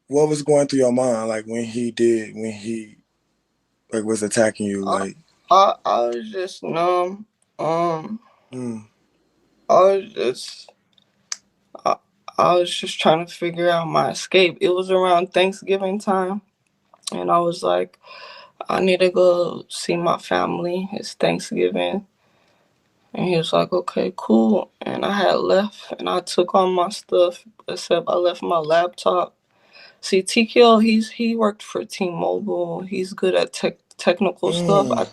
what was going through your mind, like when he like was attacking you, I, like? I was just numb. Mm, I was just I, I was just trying to figure out my escape. It was around Thanksgiving time, and I was like, I need to go see my family. It's Thanksgiving. And he was like, okay, cool. And I had left and I took all my stuff except I left my laptop. See, TKO, he worked for T-Mobile. He's good at technical stuff. mm,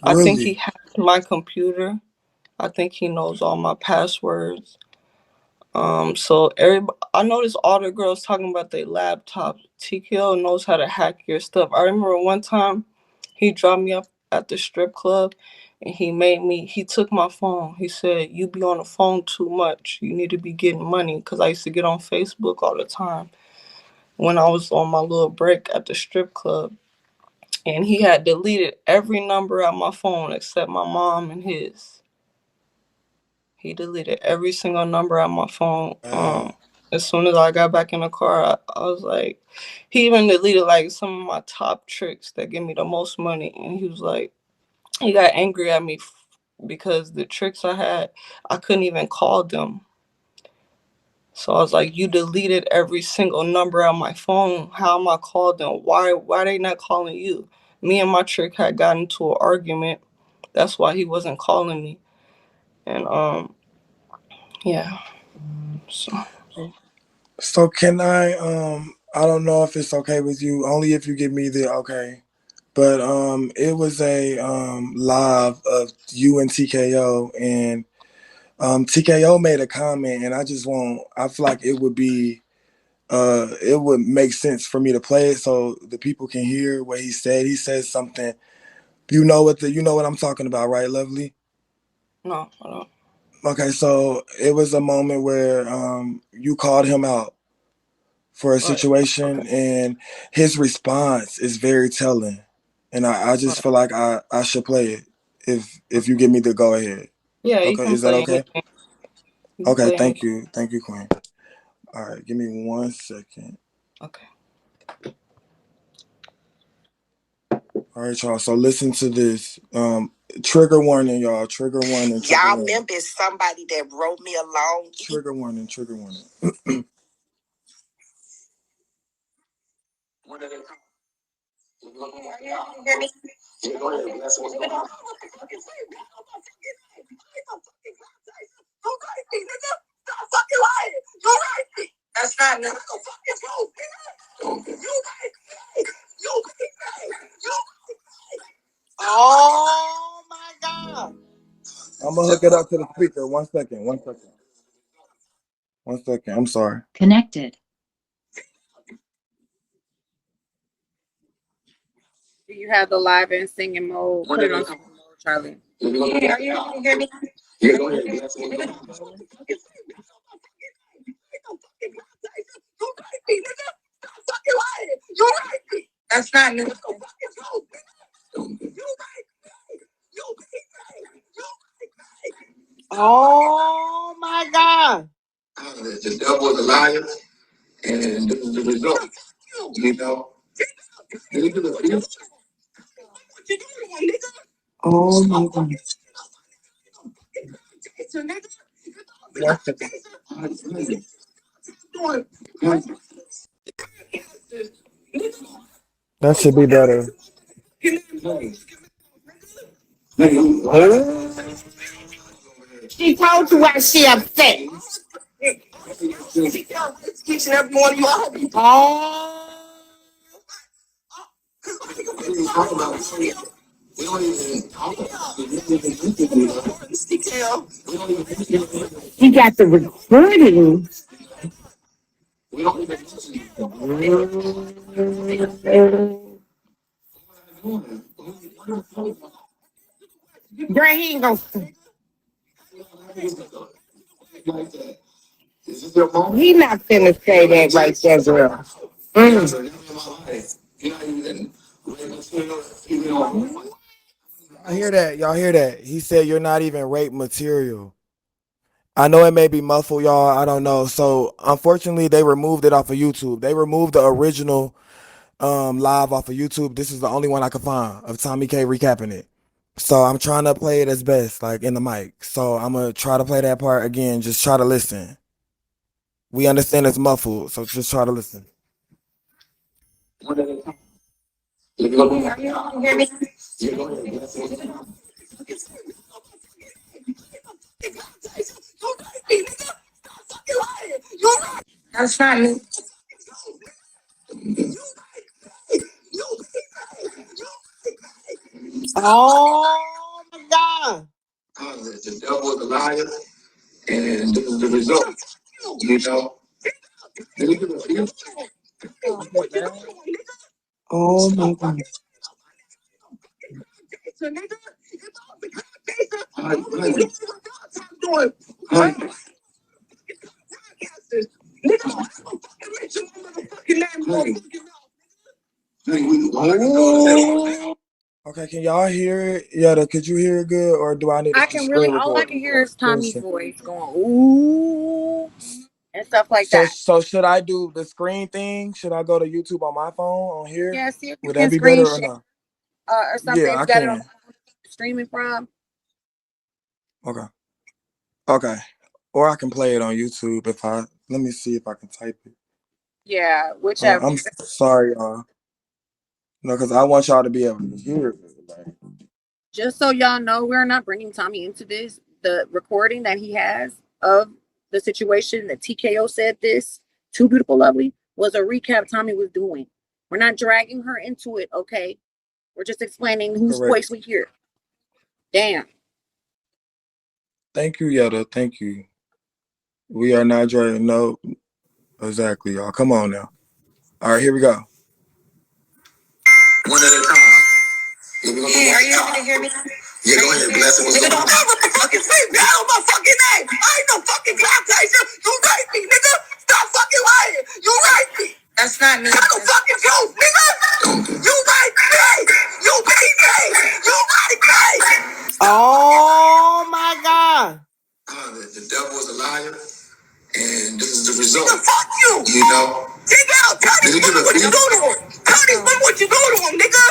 I think he really? hacked my computer. I think he knows all my passwords. So everybody, I noticed all the girls talking about their laptops. TKO knows how to hack your stuff. I remember one time he dropped me up at the strip club and he took my phone. He said, you be on the phone too much. You need to be getting money. Because I used to get on Facebook all the time when I was on my little break at the strip club. And he had deleted every number on my phone except my mom and his. He deleted every single number on my phone. Wow. As soon as I got back in the car, I was like, he even deleted like some of my top tricks that give me the most money. And he was like, he got angry at me because the tricks I had, I couldn't even call them. So I was like, you deleted every single number on my phone. How am I called them? Why they not calling you? Me and my trick had gotten into an argument. That's why he wasn't calling me. And yeah. So So can I don't know if it's okay with you, only if you give me the okay. But it was a live of you and TKO, and TKO made a comment, and I feel like it would make sense for me to play it so the people can hear what he said. He said something. You know what I'm talking about, right, Lovely? no, I don't. Okay, so it was a moment where you called him out for a Right. Okay. situation, and his response is very telling. And I just Right. feel like I should play it if you Okay. give me the go ahead. Yeah, you Okay, can is that play okay? anything. You can Okay, play anything. thank you, Queen. All right, give me 1 second. Okay. All right, y'all. So listen to this. Trigger warning, y'all. Trigger warning. Y'all remember somebody that wrote me along. Trigger warning. Trigger warning. That's not no fucking proof. Oh my god. I'm gonna hook it up to the speaker. 1 second. 1 second. 1 second. I'm sorry. Connected. Do you have the live and singing mode? Put it on singing mode, Charlie. Yeah, you hear me? That's not new. Oh my God. The devil is a liar, and this is the result. You know? Oh my God. That should be better. She told you why she upset. Oh, he got the recording. Girl, he ain't gonna. He not finna say that right there, girl. Mm. I hear that. Y'all hear that? He said you're not even rape material. I know it may be muffled, y'all. I don't know. So unfortunately, they removed it off of YouTube. They removed the original live off of YouTube. This is the only one I could find of Tommy K recapping it. So I'm trying to play it as best, like in the mic. So I'm gonna try to play that part again. Just try to listen. We understand it's muffled, so just try to listen. That's not me. Oh my God. The devil is a liar, and this is the result. You know. Oh my God. Okay, can y'all hear it? Yeah, could you hear it good, or do I need I to can really, screen all I record? can hear is Screen Tommy's share. voice going, ooh, and stuff like So that. so should I do the screen thing? Should I go to YouTube on my phone on here? Yeah, see if you Would that can be screen better or share no? or something. Yeah, If I you got it on can. streaming from. Okay. Okay. Or I can play it on YouTube if I let me see if I can type it. Yeah, whichever. I'm sorry, y'all. No, because I want y'all to be able to hear it. Like, Just so y'all know, we're not bringing Tommy into this. The recording that he has of the situation that TKO said this, Too Beautiful Lovely, was a recap Tommy was doing. We're not dragging her into it, okay? We're just explaining whose voice correct. we hear. Damn. Thank you, Yetta. Thank you. We are not driving. No, exactly, y'all. Come on now. All right, here we go. One at a time. Hey, are you able to hear me? Yeah, go ahead. Bless it. Nigga, don't ever fucking say that on my fucking name. I ain't no fucking clown chaser. You raped me, nigga. Stop fucking lying. You raped me. That's not me. That's the fucking truth, nigga. You raped me. You beat me. You raped me. Oh my God. The devil is a liar, and this is the result. Nigga, fuck you. You know. Take out. Tell these women what you do to him. Tell these women what you do to him, nigga.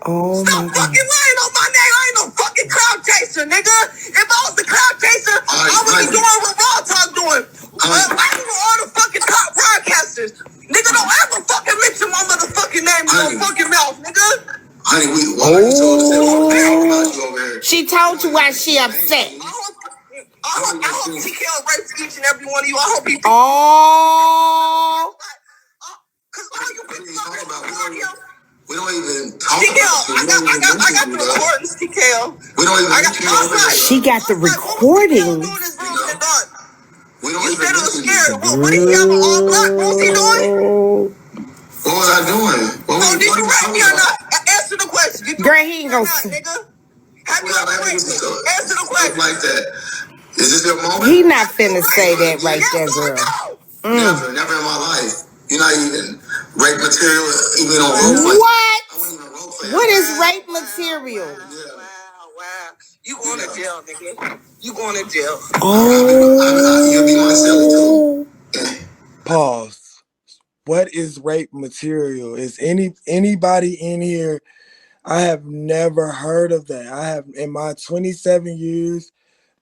Oh Stop my God. fucking lying on my name. I ain't no fucking cloud chaser, nigga. If I was the cloud chaser, I would be doing what Raw Talk doing. I do all the fucking top broadcasters. Nigga, don't ever fucking mention my motherfucking name in your fucking mouth, nigga. Honey, why you told us that over here? She told you why she upset. I hope TKO rapes each and every one of you. I hope he. Oh. Cause all you bitches talking about, we don't even talk about it. I got the recordings, TKO. We don't even. I got She got the recordings. We don't even. Instead of scared, what did he have an all black? What was he doing? What was I doing? Did you rape me or not? Answer the question. Girl, he ain't gonna say. Nigga? Have you ever raped me? Answer the question. Like that. Is this your moment? He not finna say that right there, girl. Never in my life. You're not even rape material, even on role play. What? I wouldn't even role play. What is rape material? Wow. You going to jail, nigga. You going to jail. Oh. You'll be my celly too. Pause. What is rape material? Is anybody in here? I have never heard of that. I have in my 27 years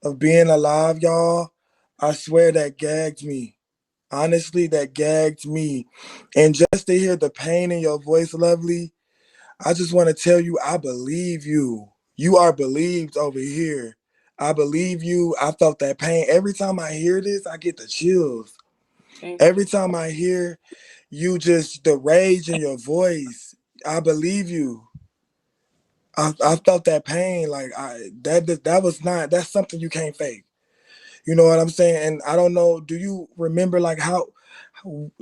of being alive, y'all. I swear that gagged me. Honestly, that gagged me. And just to hear the pain in your voice, Lovely, I just want to tell you, I believe you. You are believed over here. I believe you. I felt that pain. Every time I hear this, I get the chills. Every time I hear you, just the rage in your voice, I believe you. I felt that pain. Like that was not, that's something you can't fake. You know what I'm saying? And I don't know, do you remember like how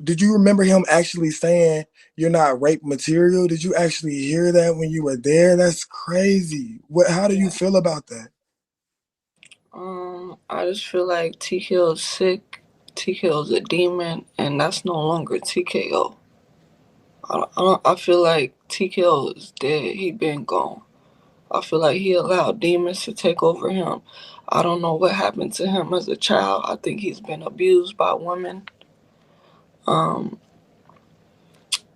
did you remember him actually saying you're not rape material? Did you actually hear that when you were there? That's crazy. How do you feel about that? I just feel like TKO is sick. TKO is a demon, and that's no longer TKO. I feel like TKO is dead. He been gone. I feel like he allowed demons to take over him. I don't know what happened to him as a child. I think he's been abused by women. Um,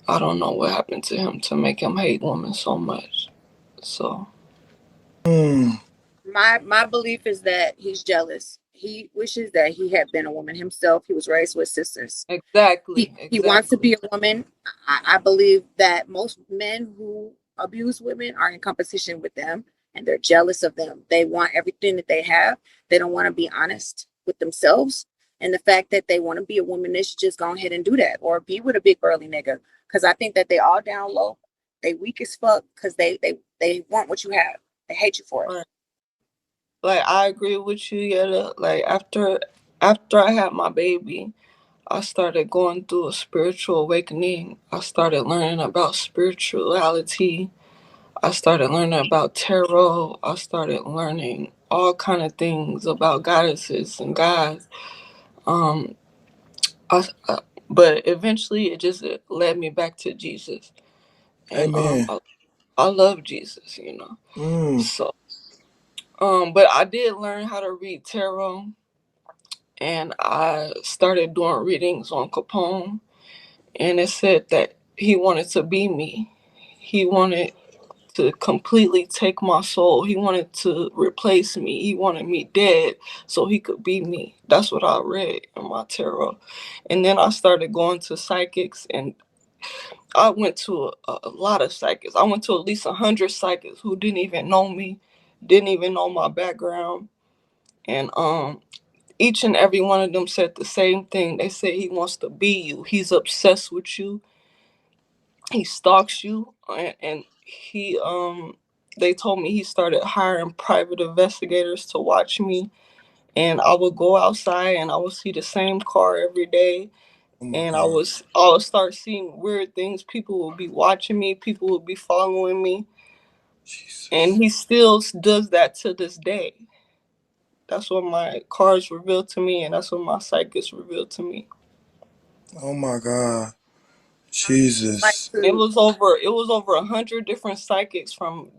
I don't know what happened to him to make him hate women so much. So Mm. My belief is that he's jealous. He wishes that he had been a woman himself. He was raised with sisters. exactly, He wants to exactly. be a woman. I believe that most men who abuse women are in competition with them and they're jealous of them. They want everything that they have. They don't want to be honest with themselves. And the fact that they want to be a woman, they should just go ahead and do that or be with a big burly nigga. Because I think that they all down low. They weak as fuck because they want what you have. They hate you for it. Right. Like I agree with you, Yetta. Like after I had my baby, I started going through a spiritual awakening. I started learning about spirituality. I started learning about tarot. I started learning all kind of things about goddesses and gods. Um, I, but eventually, it just led me back to Jesus, and Amen. I love Jesus, you know. Mm. So, but I did learn how to read tarot, and I started doing readings on Capone, and it said that he wanted to be me. He wanted to completely take my soul. He wanted to replace me. He wanted me dead so he could be me. That's what I read in my tarot. And then I started going to psychics, and I went to a lot of psychics. I went to at least 100 psychics who didn't even know me, didn't even know my background. And each and every one of them said the same thing. They said he wants to be you. He's obsessed with you. He stalks you, and he they told me he started hiring private investigators to watch me, and I would go outside and I would see the same car every day, Oh my and God. I would start seeing weird things. People would be watching me, people would be following me, and Jesus. he still does that to this day. That's what my cards revealed to me, and that's what my psychics revealed to me. Oh my God. Like Jesus. to It was over 100 different psychics from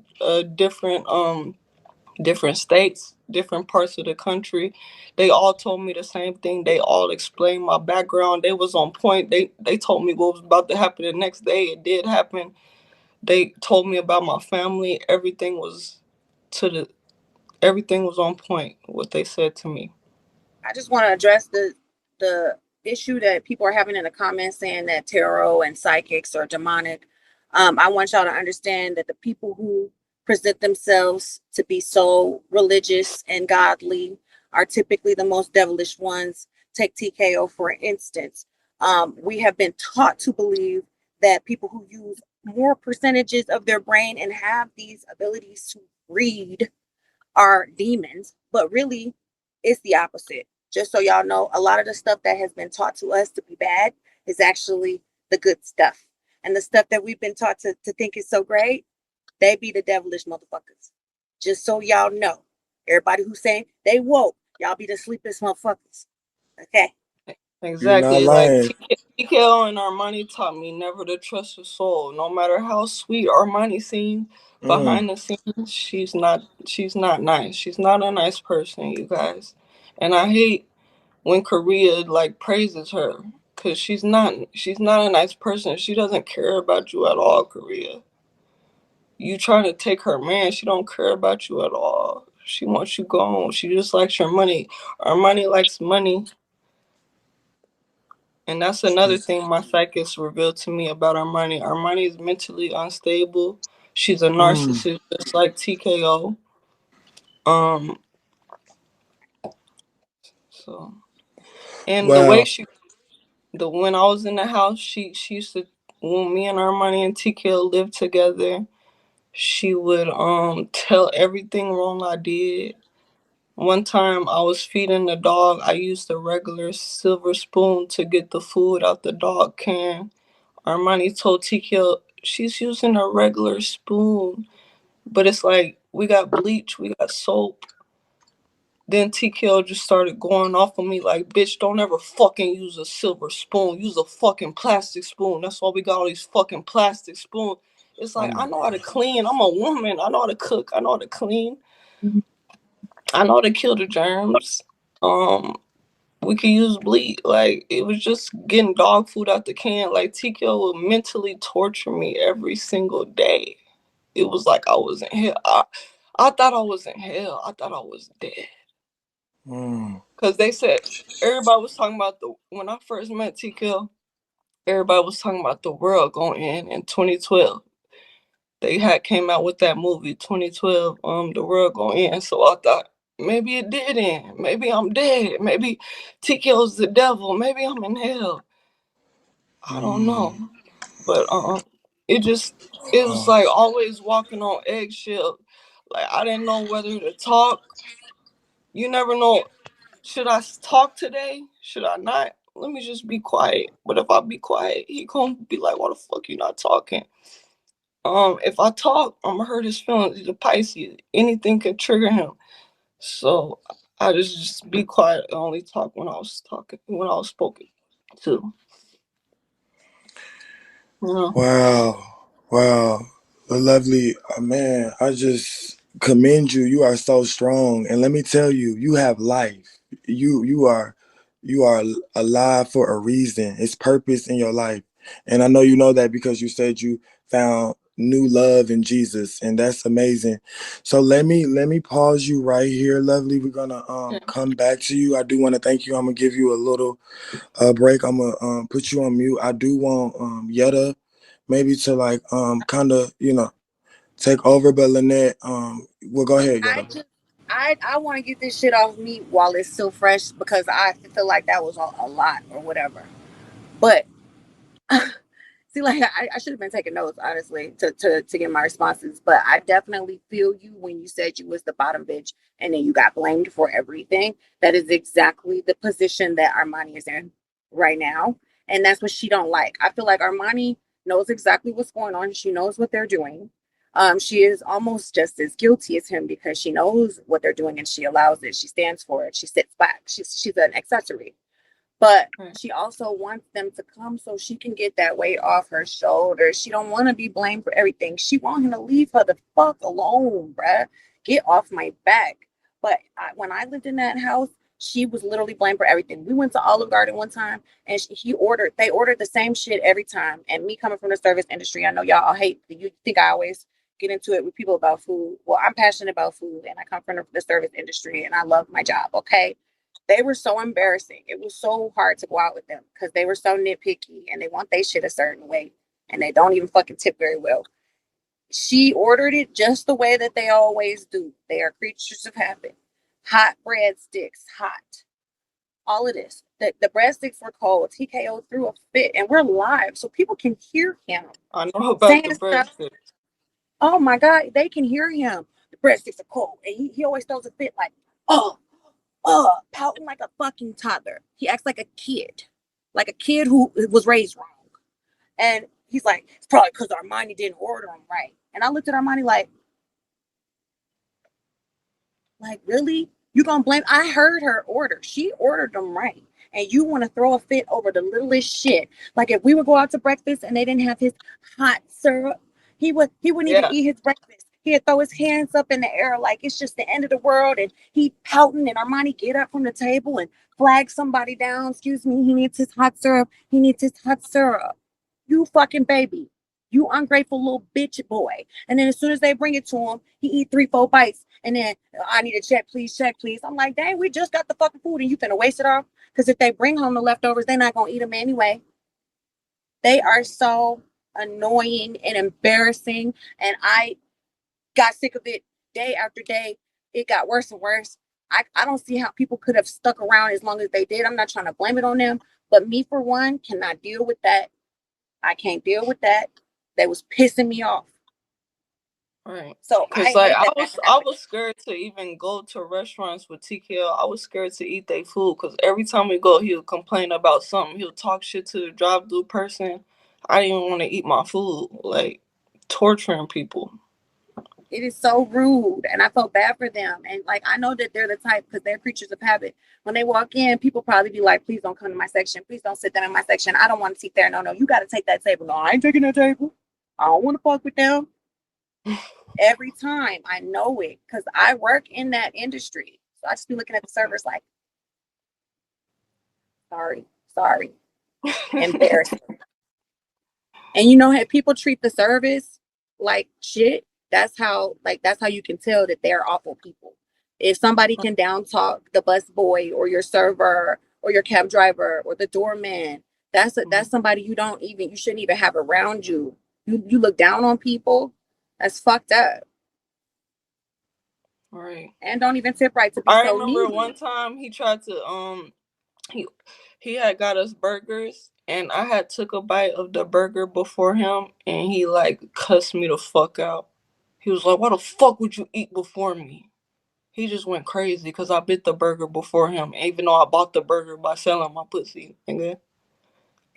different states, different parts of the country. They all told me the same thing. They all explained my background. They was on point. They told me what was about to happen the next day. It did happen. They told me about my family. To the everything was on point. What they said to me. I just want to address the issue that people are having in the comments saying that tarot and psychics are demonic. I want y'all to understand that the people who present themselves to be so religious and godly are typically the most devilish ones. Take TKO for instance. We have been taught to believe that people who use more percentages of their brain and have these abilities to read are demons, but really it's the opposite. Just so y'all know, a lot of the stuff that has been taught to us to be bad is actually the good stuff. And the stuff that we've been taught to think is so great, they be the devilish motherfuckers. Just so y'all know. Everybody who's saying they woke, y'all be the sleepless motherfuckers. Okay. You're not Exactly. Like lying. TKO and Armani taught me never to trust a soul. No matter how sweet Armani seems, Mm. behind the scenes, she's not nice. She's not a nice person, you guys. And I hate when Korea like praises her. Cause she's not a nice person. She doesn't care about you at all, Korea. You trying to take her man, she don't care about you at all. She wants you gone. She just likes your money. Armani likes money. And that's another Jesus. thing my psychics revealed to me about Armani. Armani is mentally unstable. She's a Mm. narcissist, just like TKO. Um, so and the way Wow. the when I was in the house, she used to when me and Armani and TKO lived together. She would tell everything wrong I did. One time I was feeding the dog. I used a regular silver spoon to get the food out the dog can. Armani told TKO she's using a regular spoon, but it's like we got bleach, we got soap. Then TKO just started going off on me like, bitch, don't ever fucking use a silver spoon. Use a fucking plastic spoon. That's why we got all these fucking plastic spoons. It's like, I know how to clean. I'm a woman. I know how to cook. I know how to clean. I know how to kill the germs. We could use bleach. Like, it was just getting dog food out the can. Like, TKO would mentally torture me every single day. It was like I was in hell. I thought I was in hell. I thought I was dead. Because they said, everybody was talking about when I first met TKO, everybody was talking about the world going in 2012. They had came out with that movie 2012, the world going in. So I thought maybe it did end. Maybe I'm dead. Maybe TKO's the devil. Maybe I'm in hell. I don't know. But it was like always walking on eggshells. Like, I didn't know whether to talk. You never know. Should I talk today? Should I not? Let me just be quiet. But if I be quiet, he gonna be like, "Why the fuck you not talking?" If I talk, I'm gonna hurt his feelings. He's a Pisces. Anything can trigger him. So I just be quiet and only talk when I was spoken to. Yeah. Wow. Wow. Lovely. Man, I just commend you. You are so strong. And let me tell you, you have life. You are alive for a reason. It's purpose in your life. And I know you know that because you said you found new love in Jesus, and that's amazing. So let me pause you right here, Lovely. We're gonna come back to you. I do want to thank you. I'm gonna give you a little break. I'm gonna put you on mute. I do want Yetta maybe to like kind of take over, but Lynette, well, go ahead, Yetta. I want to get this shit off me while it's still fresh because I feel like that was a lot or whatever. But see, like I should have been taking notes, honestly, to get my responses. But I definitely feel you when you said you was the bottom bitch and then you got blamed for everything. That is exactly the position that Armani is in right now. And that's what she don't like. I feel like Armani knows exactly what's going on. She knows what they're doing. She is almost just as guilty as him because she knows what they're doing and she allows it. She stands for it. She sits back. She's an accessory. But she also wants them to come so she can get that weight off her shoulders. She don't want to be blamed for everything. She want him to leave her the fuck alone, bruh. Get off my back. But when I lived in that house, she was literally blamed for everything. We went to Olive Garden one time, and they ordered the same shit every time. And me coming from the service industry, I know y'all all hate. You think I always get into it with people about food? Well, I'm passionate about food, and I come from the service industry, and I love my job. Okay, they were so embarrassing. It was so hard to go out with them because they were so nitpicky and they want their shit a certain way and they don't even fucking tip very well. She ordered it just the way that they always do. They are creatures of habit. Hot breadsticks, hot. All of this. The breadsticks were cold. TKO threw a fit and we're live so people can hear him. I know about Saying the stuff. breadsticks. Oh my God, they can hear him. The breadsticks are cold. And he always throws a fit like, oh, pouting like a fucking toddler. He acts like a kid who was raised wrong. And he's like, it's probably because Armani didn't order them right. And I looked at Armani like really? You gonna blame? I heard her order. She ordered them right. And you want to throw a fit over the littlest shit. Like if we would go out to breakfast and they didn't have his hot syrup, he wouldn't even eat his breakfast. He'd throw his hands up in the air like it's just the end of the world. And he pouting and Armani get up from the table and flag somebody down. Excuse me, he needs his hot syrup. He needs his hot syrup. You fucking baby. You ungrateful little bitch boy. And then as soon as they bring it to him, he eat 3-4 bites. And then I need a check, please, check, please. I'm like, dang, we just got the fucking food and you finna waste it all? Because if they bring home the leftovers, they're not gonna eat them anyway. They are so annoying and embarrassing. And I got sick of it day after day. It got worse and worse. I don't see how people could have stuck around as long as they did. I'm not trying to blame it on them. But me, for one, cannot deal with that. I can't deal with that. That was pissing me off. Right. So Cause I like hate that that I happened. was scared to even go to restaurants with TKL. I was scared to eat their food because every time we go, he'll complain about something. He'll talk shit to the drive-through person. I didn't even want to eat my food. Like torturing people. It is so rude, and I felt bad for them. And like I know that they're the type because they're creatures of habit. When they walk in, people probably be like, "Please don't come to my section. Please don't sit down in my section. I don't want to sit there." No, you got to take that table. No, I ain't taking that table. I don't want to fuck with them. Every time I know it because I work in that industry. So I just be looking at the servers like, sorry, embarrassing. And you know how people treat the service like shit. That's how you can tell that they're awful people. If somebody can down talk the bus boy or your server or your cab driver or the doorman, that's somebody you shouldn't even have around you. You look down on people. That's fucked up. Right. And don't even tip right to be I so remember needy. one time he tried to he he had got us burgers and I had took a bite of the burger before him and he like cussed me the fuck out. He was like, "Why the fuck would you eat before me?" He just went crazy because I bit the burger before him, even though I bought the burger by selling my pussy. Nigga.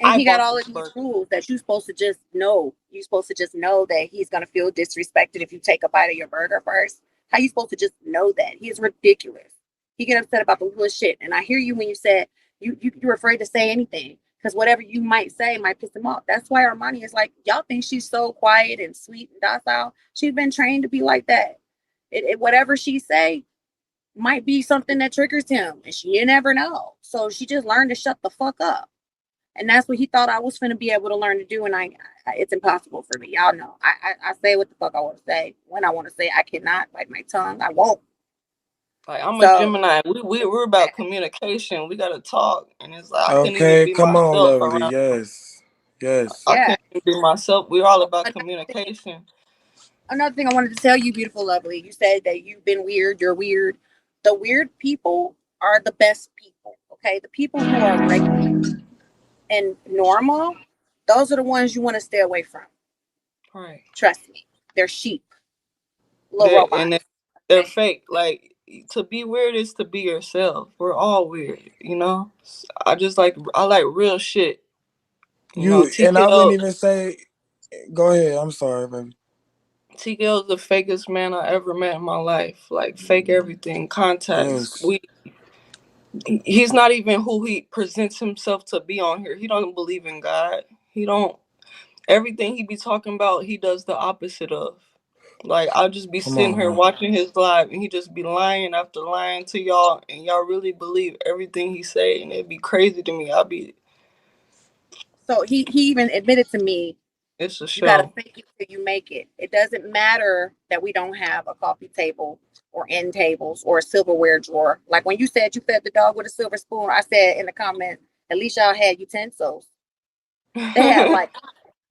And I he got bought all the of these burger. rules that you're supposed to just know. You're supposed to just know that he's gonna feel disrespected if you take a bite of your burger first. How you supposed to just know that? He is ridiculous. He get upset about the littlest shit. And I hear you when you said you're afraid to say anything because whatever you might say might piss him off. That's why Armani is like, y'all think she's so quiet and sweet and docile. She's been trained to be like that. Whatever she say might be something that triggers him, and you never know. So she just learned to shut the fuck up. And that's what he thought I was going to be able to learn to do. And it's impossible for me. Y'all know. I say what the fuck I want to say when I want to say. I cannot bite my tongue. I won't. Like I'm a So Gemini. We're about communication. We gotta talk, and it's like I couldn't even Okay, be come on, myself lovely. around. Yes. Yes. I yeah. couldn't even be myself. We're all So about communication. another thing I wanted to tell you, beautiful, lovely. You said that you've been weird. You're weird. The weird people are the best people. Okay, the people who are regular and normal, those are the ones you want to stay away from. Right. Trust me, they're sheep, little They're and robots. they're Okay. fake. Like to be weird is to be yourself. We're all weird, you know. I like real shit. You know, You and I wouldn't TKO even say. Go ahead. I'm sorry, baby. TKO is the fakest man I ever met in my life. Like fake everything, contacts. Yes. He's not even who he presents himself to be on here. He don't believe in God. He don't everything he be talking about, he does the opposite of. Like I'll just be Come sitting on, here man. watching his live and he just be lying after lying to y'all and y'all really believe everything he say and it'd be crazy to me. I'll be So he even admitted to me, it's a you got to show. fake it till you make it. It doesn't matter that we don't have a coffee table or end tables or a silverware drawer. Like when you said you fed the dog with a silver spoon, I said in the comments, at least y'all had utensils. They have like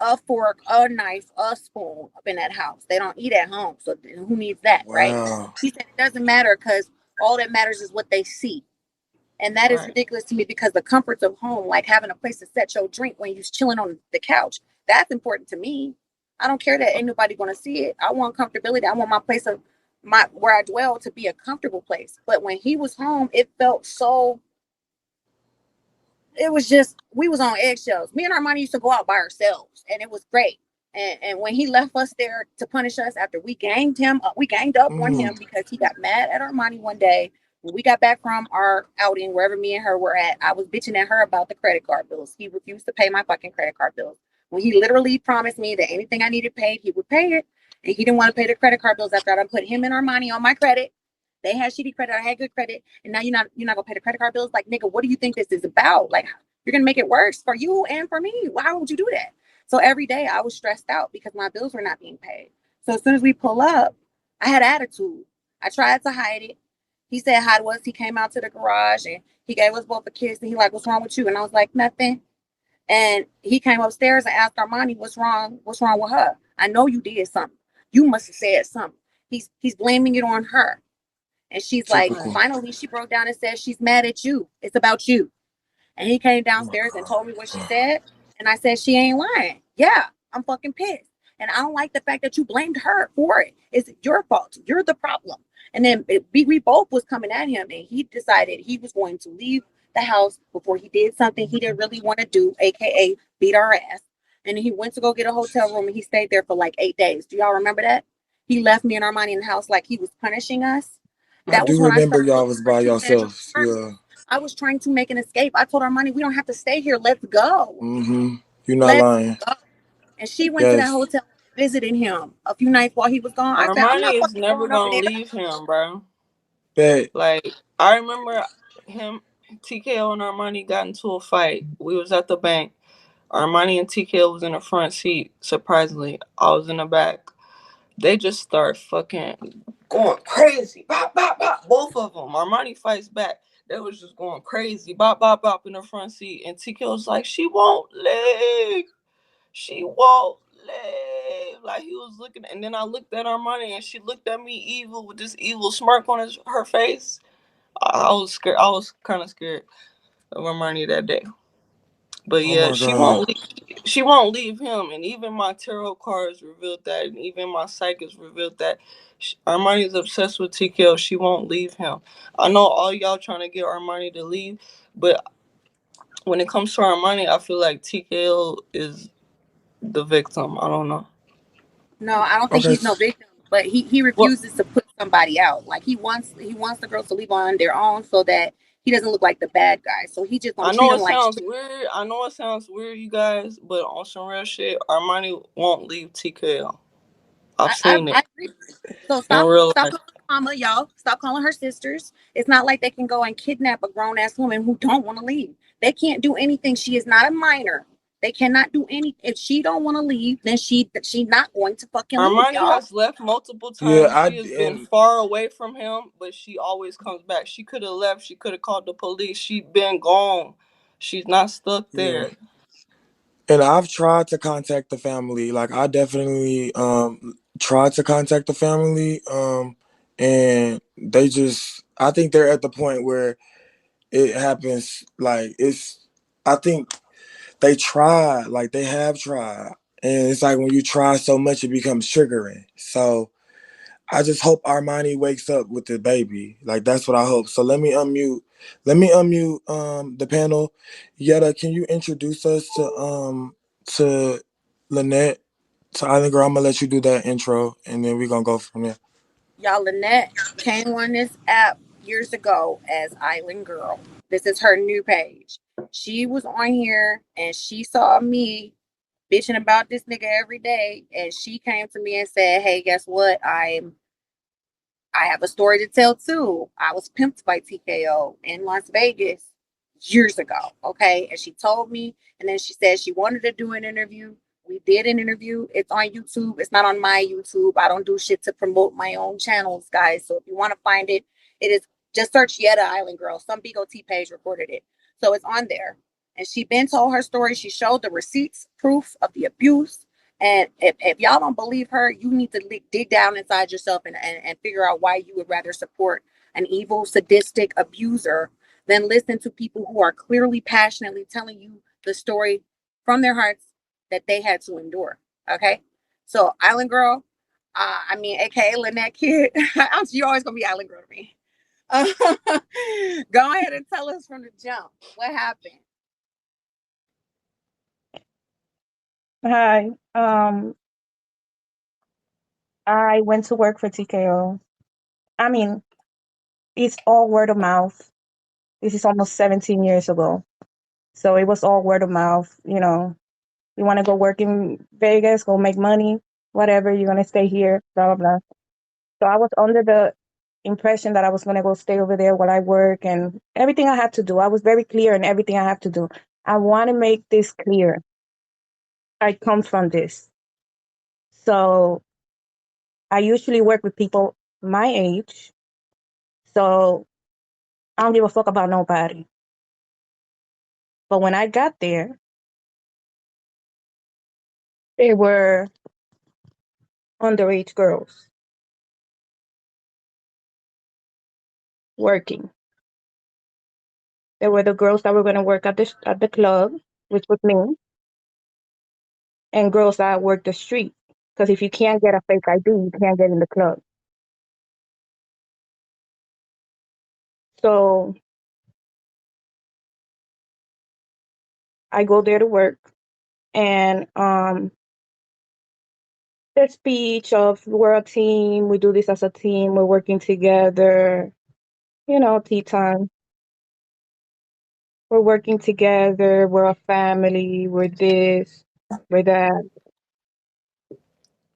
a fork, a knife, a spoon up in that house. They don't eat at home. So who needs that, right? Wow. He said it doesn't matter because all that matters is what they see. And that is Right. ridiculous to me because the comforts of home, like having a place to set your drink when you're chilling on the couch, that's important to me. I don't care that ain't nobody gonna see it. I want comfortability. I want my place of my where I dwell to be a comfortable place. But when he was home, it felt so it was just we was on eggshells. Me and Armani used to go out by ourselves, and it was great. And when he left us there to punish us after we ganged up on Mm. him because he got mad at Armani one day. When we got back from our outing, wherever me and her were at, I was bitching at her about the credit card bills. He refused to pay my fucking credit card bills. When he literally promised me that anything I needed paid, he would pay it. And he didn't want to pay the credit card bills after I done put him and Armani on my credit. They had shitty credit, I had good credit, and now you're not gonna pay the credit card bills. Like, nigga, what do you think this is about? Like, you're gonna make it worse for you and for me. Why would you do that? So every day I was stressed out because my bills were not being paid. So as soon as we pull up, I had attitude. I tried to hide it. He said hi to us. He came out to the garage and he gave us both a kiss and he like, what's wrong with you? And I was like, nothing. And he came upstairs and asked Armani, what's wrong? What's wrong with her? I know you did something. You must have said something. He's blaming it on her. And she's like, Right. Typical. finally, she broke down and said, she's mad at you. It's about you. And he came Oh my downstairs and told me what she said. And I said, she ain't lying. Yeah, I'm fucking pissed. And I don't like the fact that you blamed her for it. It's your fault. You're the problem. And then we both was coming at him and he decided he was going to leave the house before he did something he didn't really want to do, AKA beat our ass. And he went to go get a hotel room and he stayed there for like 8 days. Do y'all remember that? He left me and Armani in the house like he was punishing us. God. I That was do when I remember started y'all looking was for by two-bedroom yourselves. apartments. Yeah. I was trying to make an escape. I told Armani, we don't have to stay here. Let's go. Mm-hmm. You're not Let's lying. go. And she went to that Yes. hotel. visiting him a few nights while he was gone. I said, I'm not Armani is fucking never going over gonna there. leave him, bro. Bet. Like I remember him, TKO and Armani got into a fight. We was at the bank. Armani and TKO was in the front seat. Surprisingly, I was in the back. They just start fucking going crazy. Bop, bop, bop. Both of them. Armani fights back. They was just going crazy. Bop, bop, bop in the front seat. And TKO's like, she won't leave. She won't leave. Like he was looking. And then I looked at Armani and she looked at me evil with this evil smirk on her face. I was scared. I was kind of scared of Armani that day. But Oh yeah, my God. she won't leave him, and even my tarot cards revealed that, and even my psychics revealed that. Armani's obsessed with TKO. She won't leave him. I know all y'all trying to get Armani to leave, but when it comes to Armani, I feel like TKO is the victim. I don't know. No, I don't think Okay. he's no victim, but he Well, refuses to put somebody out. Like he wants the girls to leave on their own so that he doesn't look like the bad guy. So he just gonna I treat know them it like sounds shit. weird. I know it sounds weird, you guys, but on some real shit, Armani won't leave TKO. I've seen I it agree. So in stop real stop life. calling her mama, y'all. Stop calling her sisters. It's not like they can go and kidnap a grown ass woman who don't want to leave. They can't do anything. She is not a minor. They cannot do any. If she don't want to leave, then she not going to fucking leave, Armani y'all. has left multiple Yeah, times. She has been and far away from him, but she always comes back. She could have left. She could have called the police. She been gone. She's not stuck yeah. there. And I've tried to contact the family. Like I definitely tried to contact the family. And they just I think they're at the point where it happens like it's I think they tried, like they have tried. And it's like when you try so much it becomes triggering. So I just hope Armani wakes up with the baby. Like that's what I hope. So let me unmute. Let me unmute the panel. Yetta, can you introduce us to Lynette, to Island Girl? I'm gonna let you do that intro and then we're gonna go from there. Y'all, Lynette came on this app years ago as Island Girl. This is her new page. She was on here and she saw me bitching about this nigga every day, and she came to me and said, "Hey, guess what? I have a story to tell too. I was pimped by TKO in Las Vegas years ago. Okay." And she told me, and then she said she wanted to do an interview. We did an interview. It's on YouTube. It's not on my YouTube. I don't do shit to promote my own channels, guys. So if you want to find it, it is just search Yetta Island Girl. Some Big OT page recorded it. So it's on there. And she been told her story. She showed the receipts, proof of the abuse. And if y'all don't believe her, you need to dig down inside yourself and figure out why you would rather support an evil, sadistic abuser than listen to people who are clearly, passionately telling you the story from their hearts that they had to endure. Okay? So, Island Girl, AKA Lynette Kid, you're always going to be Island Girl to me. Go ahead and tell us from the jump what happened. Hi. I went to work for TKO. I mean, it's all word of mouth. This is almost 17 years ago. So it was all word of mouth. You want to go work in Vegas, go make money, whatever, you're going to stay here, blah, blah, blah. So I was under the impression that I was going to go stay over there while I work and everything I had to do. I was very clear in everything I have to do. I want to make this clear. I come from this. So I usually work with people my age. So I don't give a fuck about nobody. But when I got there, they were underage girls working. They were the girls that were going to work at the club, which was me, and girls that worked the street. Because if you can't get a fake ID, you can't get in the club. So I go there to work, and the speech of we're a team, we do this as a team, we're working together, tea time. We're working together, we're a family, we're this, we're that.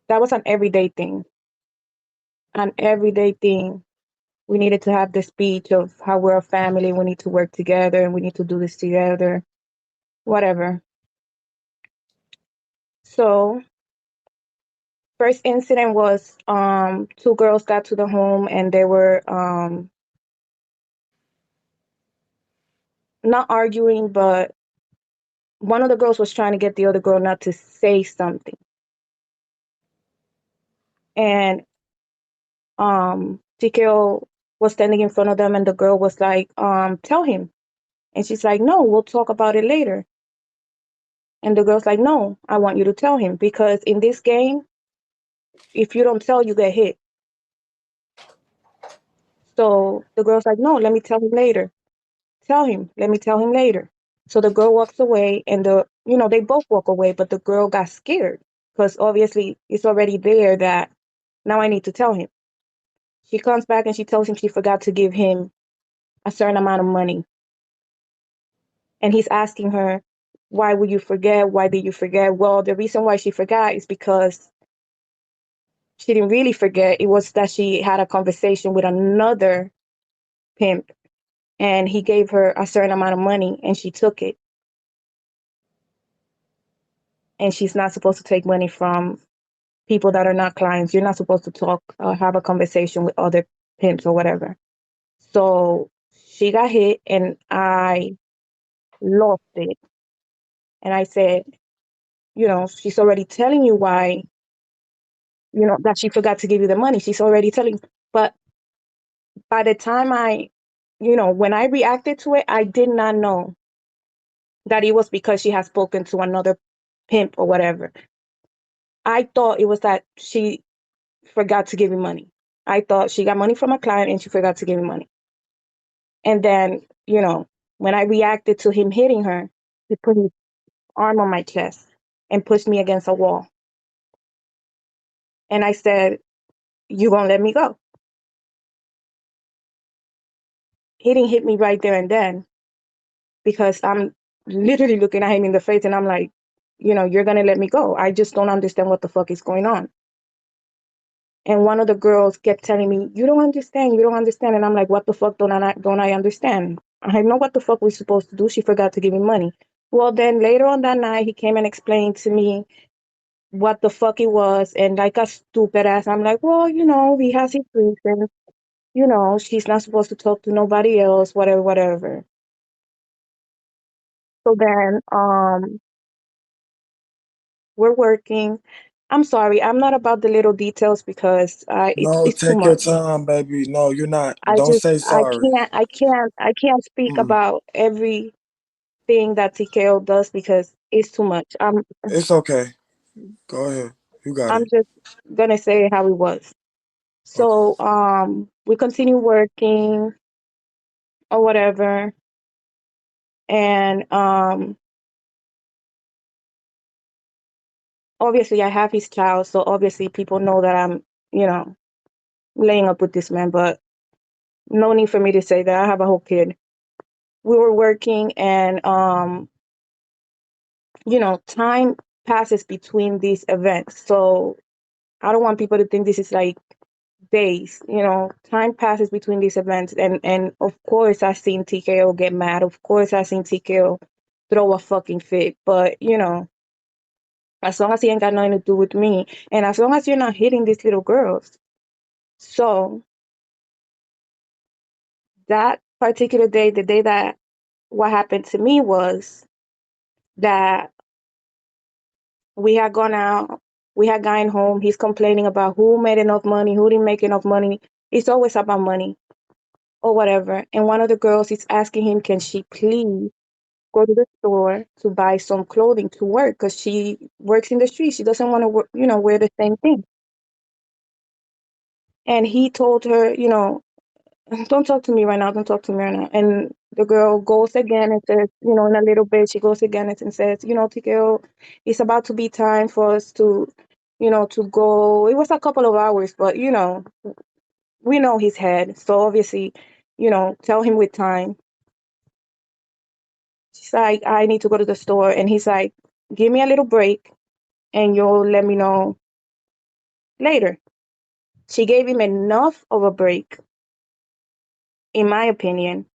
That was an everyday thing. An everyday thing. We needed to have the speech of how we're a family, we need to work together and we need to do this together, whatever. So first incident was two girls got to the home and they were not arguing, but one of the girls was trying to get the other girl not to say something. And TKO was standing in front of them and the girl was like, tell him. And she's like, no, we'll talk about it later. And the girl's like, no, I want you to tell him because in this game, if you don't tell, you get hit. So the girl's like, no, let me tell him later. Tell him, let me tell him later. So the girl walks away and they both walk away, but the girl got scared because obviously it's already there that now I need to tell him. She comes back and she tells him she forgot to give him a certain amount of money. And he's asking her, why would you forget? Why did you forget? Well, the reason why she forgot is because she didn't really forget. It was that she had a conversation with another pimp and he gave her a certain amount of money and she took it. And she's not supposed to take money from people that are not clients. You're not supposed to talk or have a conversation with other pimps or whatever. So she got hit and I lost it. And I said, she's already telling you why, that she forgot to give you the money. She's already telling. But by the time when I reacted to it, I did not know that it was because she had spoken to another pimp or whatever. I thought it was that she forgot to give me money. I thought she got money from a client and she forgot to give me money. And then, when I reacted to him hitting her, he put his arm on my chest and pushed me against a wall. And I said, you gonna let me go? He didn't hit me right there and then because I'm literally looking at him in the face and I'm like, you're gonna let me go. I just don't understand what the fuck is going on. And one of the girls kept telling me, you don't understand, you don't understand. And I'm like, what the fuck don't I understand? I know what the fuck we're supposed to do. She forgot to give me money. Well, then later on that night, he came and explained to me what the fuck it was. And like a stupid ass, I'm like, well, he has his reasons. She's not supposed to talk to nobody else, whatever, whatever. So then, we're working. I'm sorry, I'm not about the little details because No, it's too take your much. time, baby. No, you're not. I Don't just say sorry. I can't speak Mm, about everything that TKO does because it's too much. it's okay. Go ahead. You got I'm it. just gonna say how it was. Okay. So we continue working or whatever, and obviously I have his child, so obviously people know that I'm laying up with this man, but no need for me to say that I have a whole kid. We were working and time passes between these events. So I don't want people to think this is like days. Time passes between these events and of course I've seen TKO get mad. Of course I've seen TKO throw a fucking fit. But as long as he ain't got nothing to do with me and as long as you're not hitting these little girls. So that particular day, the day that what happened to me was that we had gone out, we had gotten home. He's complaining about who made enough money, who didn't make enough money. It's always about money or whatever. And one of the girls is asking him, can she please go to the store to buy some clothing to work? Because she works in the street. She doesn't want to, wear the same thing. And he told her, don't talk to me right now. Don't talk to me right now. And the girl goes again and says, in a little bit, she goes again and says, TKO, it's about to be time for us to go. It was a couple of hours, but, we know his head. So obviously, tell him with time. She's like, I need to go to the store. And he's like, give me a little break and you'll let me know later. She gave him enough of a break, in my opinion.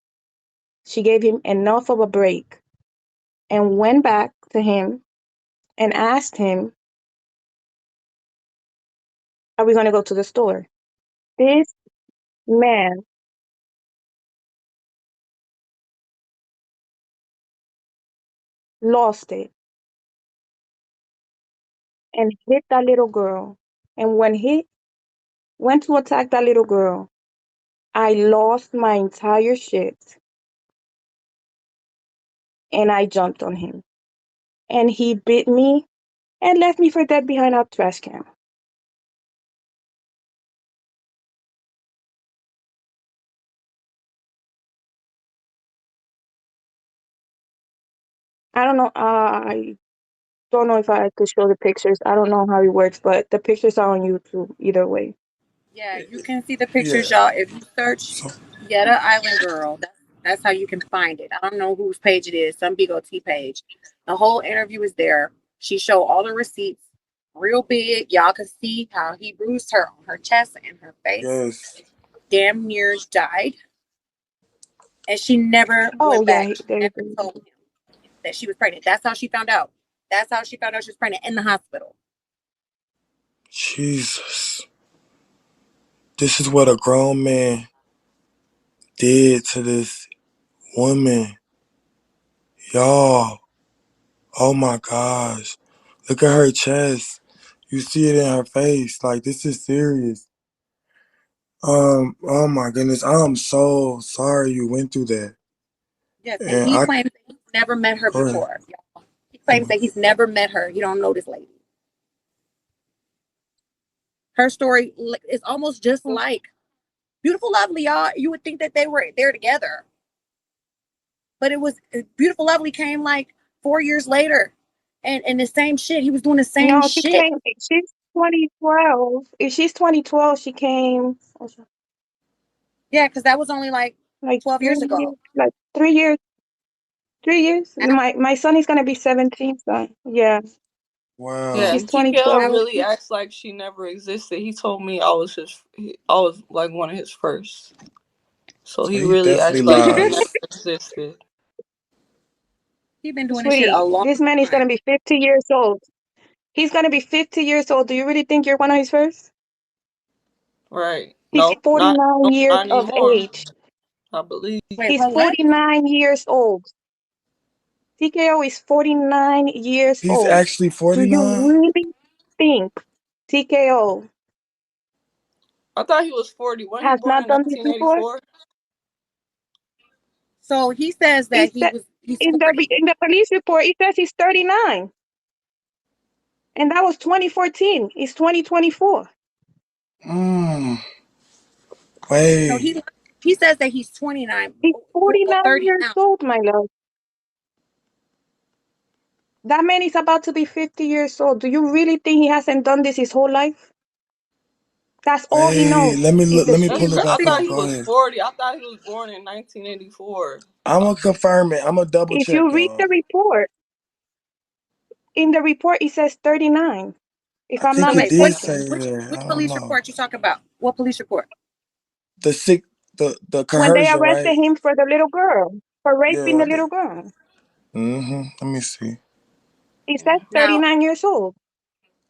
She gave him enough of a break and went back to him and asked him, are we going to go to the store? This man lost it and hit that little girl. And when he went to attack that little girl, I lost my entire shit and I jumped on him. And he bit me and left me for dead behind a trash can. I don't know. I don't know if I could show the pictures. I don't know how it works, but the pictures are on YouTube either way. Yeah, you can see the Yeah. pictures, y'all. If you search So Yetta Island Girl, that's how you can find it. I don't know whose page it is, some big OT page. The whole interview is there. She showed all the receipts, real big. Y'all can see how he bruised her on her chest and her face. yes, Damn near died. And she never Oh went yeah, back. She there's never told him that she was pregnant. That's how she found out. That's how she found out she was pregnant in the hospital. Jesus. This is what a grown man did to this woman. Y'all. Oh my gosh. Look at her chest. You see it in her face. Like, this is serious. Oh my goodness. I'm so sorry you went through that. Yes, and And he I claims that he's never met her go ahead. before. He claims that he's never met her. He don't know this lady. Her story is almost just like Beautiful Lovely, y'all. You would think that they were there together, but it was Beautiful Lovely came like 4 years later, and the same shit. He was doing the same no, she shit. came. She's 2012. If she's 2012, she came Yeah, because that was only like like 12 years ago. like 3 years. 3 years. And My son is gonna be 17. So yeah, Yeah, Wow. she's and TKO I was 2012. really acts like she never existed. He told me I was like one of his first. So So he he really definitely acts like she lies. never existed. he been doing this shit a Sweetie, long this man is time. gonna be 50 years old. He's gonna be 50 years old. Do you really think you're one of his first? Right. He's No, no, 49 years not of anymore. age. I believe. Wait, He's for what? 49 years old. TKO is 49 years He's old. actually Do you 49? really think TKO I thought he was 40. Wasn't he has born not in done this before? 1984? So he says that It said he's 40. in the police report, it says he's 39. And that was 2014. It's 2024. Mmm. No, Wait. he says that he's 29, He's well 49 30 years now. old, my love. That man is about to be 50 years old. Do you really think he hasn't done this his whole life? That's all he Wait. knows Let me is look. the Let me That's pull it I back street. thought up. he Go was ahead. 40. I thought he was born in 1984. I'm gonna confirm it. I'm gonna double If check, you read the y'all. report, in the report it says 39, if I I'm think So not it wait, did mistaken. say that. which I don't police know. report you talking about? What police report? The sick, the When they coercion, arrested right? him for the little girl, for raping Yeah. the little girl. Let me see. It says Now, 39 years old.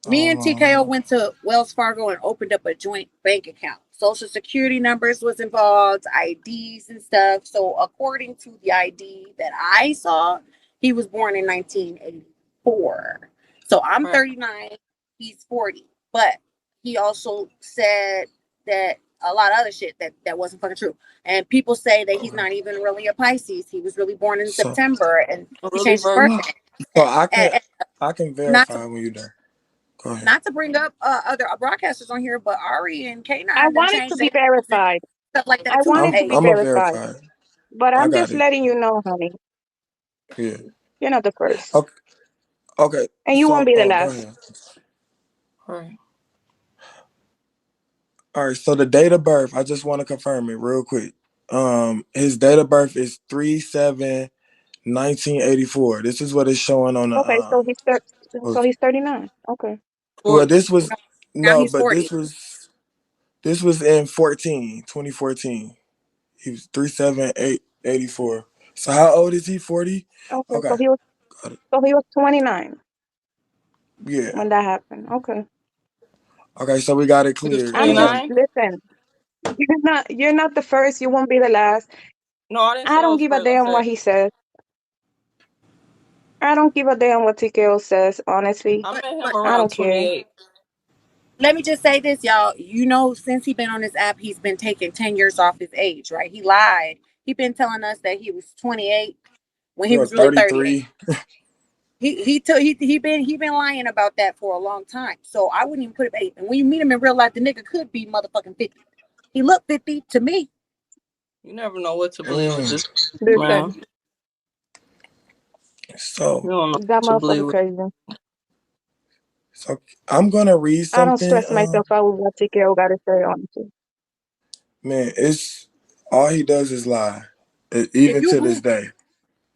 me Hold and TKO on. went to Wells Fargo and opened up a joint bank account. Social security numbers was involved, IDs and stuff. So according to the ID that I saw, he was born in 1984. So I'm Right. 39, he's 40. But he also said that a lot of other shit that wasn't fucking true. And people say that he's Okay. not even really a Pisces. He was really born in So, September and he Really changed his birthday. Virgo. so I can And I can not to verify when you're done. Go ahead. not to bring up other broadcasters on here, but Ari and I K9 done want it to changed be their names and verified. stuff like I that too. want it to be Hey, I'm a verified. verified. But I I'm got just it. letting you know, honey, Yeah. you're not the first. Okay. Okay. And you won't So, be the go last. ahead. right. All right. So the date of birth, I just want to confirm it real quick. His date of birth is 3/7/1984. This is what it's showing on the Okay, what so was he's 39. Okay. well. 40. This was no, Now No, he's but 40. this was in 2014. He was 3'7", 84. So how old is he? 40? Okay, Okay, got it. so he was 29 Yeah. when that happened. Okay. Okay, so we got it He was cleared. I'm just 29. listen. You're not the first. You won't be the last. No, I didn't say I I don't was give a first. I damn said what he says. I don't give a damn what TKO says, honestly. I met him I around don't care. 28. Let me just say this, y'all. You know, since he's been on this app, he's been taking 10 years off his age, right? He lied. He been telling us that he was 28 when he Or was really 38. 33. He been lying about that for a long time. So I wouldn't even put it back. And when you meet him in real life, the nigga could be motherfucking 50. He looked 50 to me. You never know what to believe with Mm. this man. Listen, You So don't know that what to believe motherfucker with. crazy. so I'm gonna read I don't something. stress myself out with what TKO got to say, honestly. Man, it's all he does is lie, If even you to this Google, day.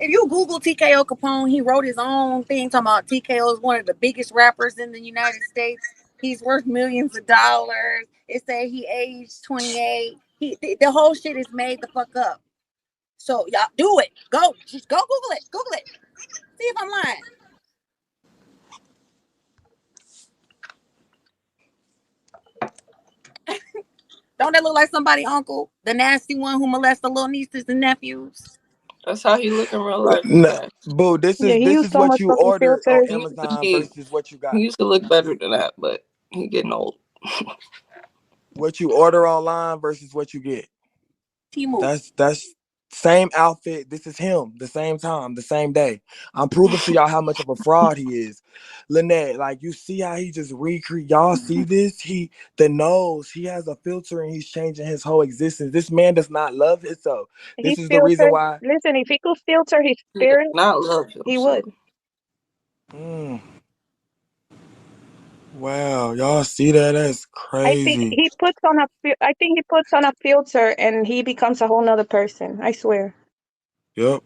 if you Google TKO Capone, he wrote his own thing talking about TKO is one of the biggest rappers in the United States. He's worth millions of dollars. It say he aged 28. The whole shit is made the fuck up. So y'all do it. Just go Google it. Google it. See if I'm lying. Don't that look like somebody uncle? The nasty one who molests the little nieces and nephews? That's how he look in real life. No, Yeah. boo. This Yeah, is he this used is so what much you fucking ordered on filters. He used to Amazon be. versus what you He got. used to look better than that, but he getting old. What you order online versus what you get. Timu. That's same outfit. This is him. The same time, the same day. I'm proving to y'all how much of a fraud he is. Lynette, like you see how he just recreate. Y'all see this? The nose. He has a filter and he's changing his whole existence. This man does not love himself. He This is the reason filtered. why. Listen, if he could filter his He does spirit, not love he himself. would. Mm, wow, y'all see that? That's I think crazy. he puts on a. I think he puts on a filter and he becomes a whole nother person. I swear. Yep.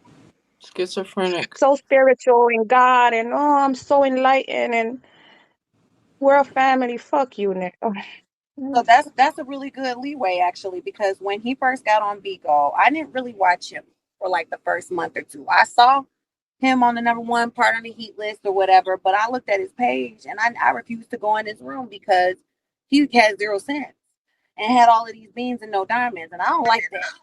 Schizophrenic. So spiritual and God and oh, I'm so enlightened and we're a family. Fuck you, Nick. Oh, So that's a really good leeway actually, because when he first got on Bigo, I didn't really watch him for like the first month or two. I saw him on the number one part on the heat list or whatever, but I looked at his page and I refused to go in his room because he had 0 cents and had all of these beans and no diamonds, and I don't like that.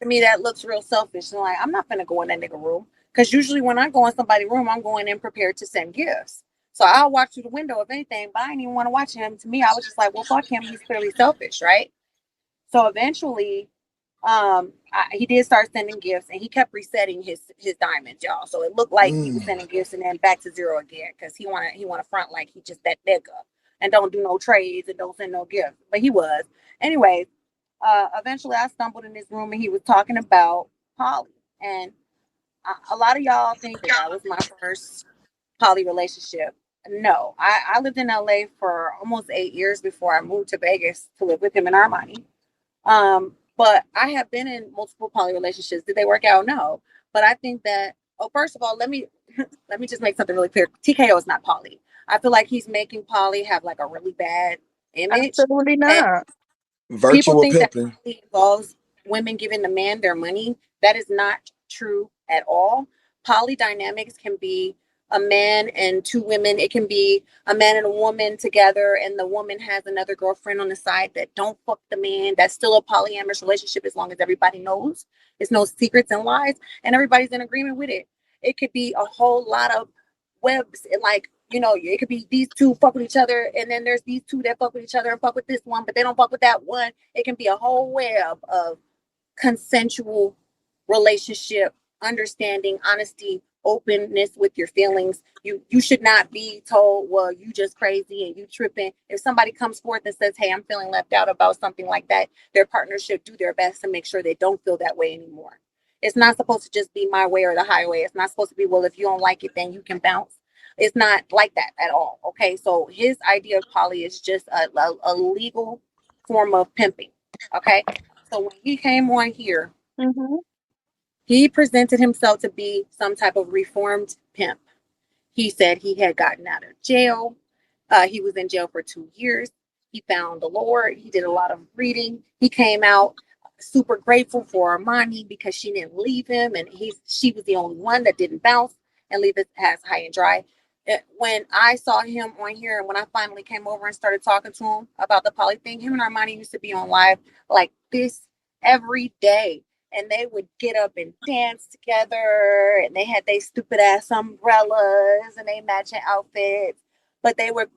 To me, that looks real selfish. And like, I'm not gonna go in that nigga room because usually when I go in somebody's room, I'm going in prepared to send gifts. So I'll watch through the window if anything, but I didn't even want to watch him. To me, I was just like, well, fuck him. He's clearly selfish, right? So eventually, he did start sending gifts, and he kept resetting his diamonds, y'all. So it looked like he was Mm. sending gifts and then back to zero again because he wanna front like he just that nigga and don't do no trades and don't send no gifts, but he was. Anyways, eventually I stumbled in this room and he was talking about poly, and a lot of y'all think that that was my first poly relationship. No, I lived in LA for almost 8 years before I moved to Vegas to live with him and Armani. But I have been in multiple poly relationships. Did they work out? No. But I think that, oh, first of all, let me just make something really clear. TKO is not poly. I feel like he's making poly have like a really bad image. absolutely And not. people Virtual think that pimping. poly involves women giving the man their money. That is not true at all. Poly dynamics can be a man and two women. It can be a man and a woman together, and the woman has another girlfriend on the side that don't fuck the man. That's still a polyamorous relationship as long as everybody knows. It's no secrets and lies, and everybody's in agreement with it. It could be a whole lot of webs and like it could be these two fuck with each other, and then there's these two that fuck with each other and fuck with this one, but they don't fuck with that one. It can be a whole web of consensual relationship, understanding, honesty, openness with your feelings. You should not be told, well, you just crazy and you tripping. If somebody comes forth and says, hey, I'm feeling left out about something like that, their partner should do their best to make sure they don't feel that way anymore. It's not supposed to just be my way or the highway. It's not supposed to be, well, if you don't like it, then you can bounce. It's not like that at all. Okay. So his idea of poly is just a legal form of pimping. Okay. So when he came on here, Hmm. he presented himself to be some type of reformed pimp. He said he had gotten out of jail. He was in jail for 2 years. He found the Lord. He did a lot of reading. He came out super grateful for Armani because she didn't leave him, and she was the only one that didn't bounce and leave his ass high and dry. When I saw him on here, and when I finally came over and started talking to him about the poly thing, him and Armani used to be on live like this every day, and they would get up and dance together, and they had their stupid ass umbrellas and they matching outfits, but they would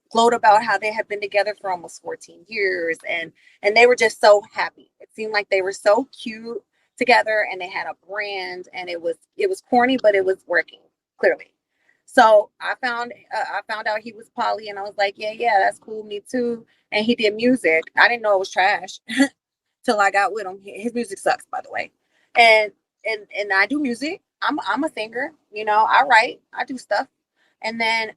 gloat about how they had been together for almost 14 years, and they were just so happy. It seemed like they were so cute together, and they had a brand, and it was corny, but it was working clearly. So I found out he was poly, and I was like, yeah, that's cool, me too. And he did music. I didn't know it was trash till I got with him. His music sucks, by the way. And and I do music. I'm a singer. I write. I do stuff. And then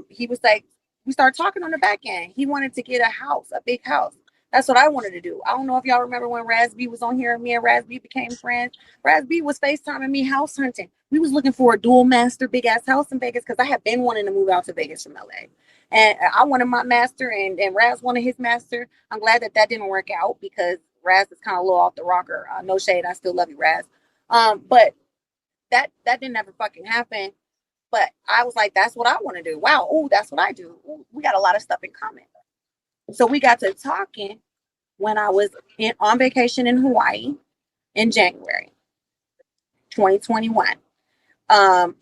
he was like, we started talking on the back end. He wanted to get a house, a big house. That's what I wanted to do. I don't know if y'all remember when Raz B was on here and me and Raz B became friends. Raz B was FaceTiming me house hunting. We was looking for a dual master big ass house in Vegas because I had been wanting to move out to Vegas from LA. And I wanted my master, and Raz wanted his master. I'm glad that didn't work out because Raz is kind of a little off the rocker. No shade, I still love you, Raz. But that didn't ever fucking happen. But I was like, that's what I want to do. Wow, oh, that's what I do. Ooh, we got a lot of stuff in common. So we got to talking when I was on vacation in Hawaii in January 2021. Um,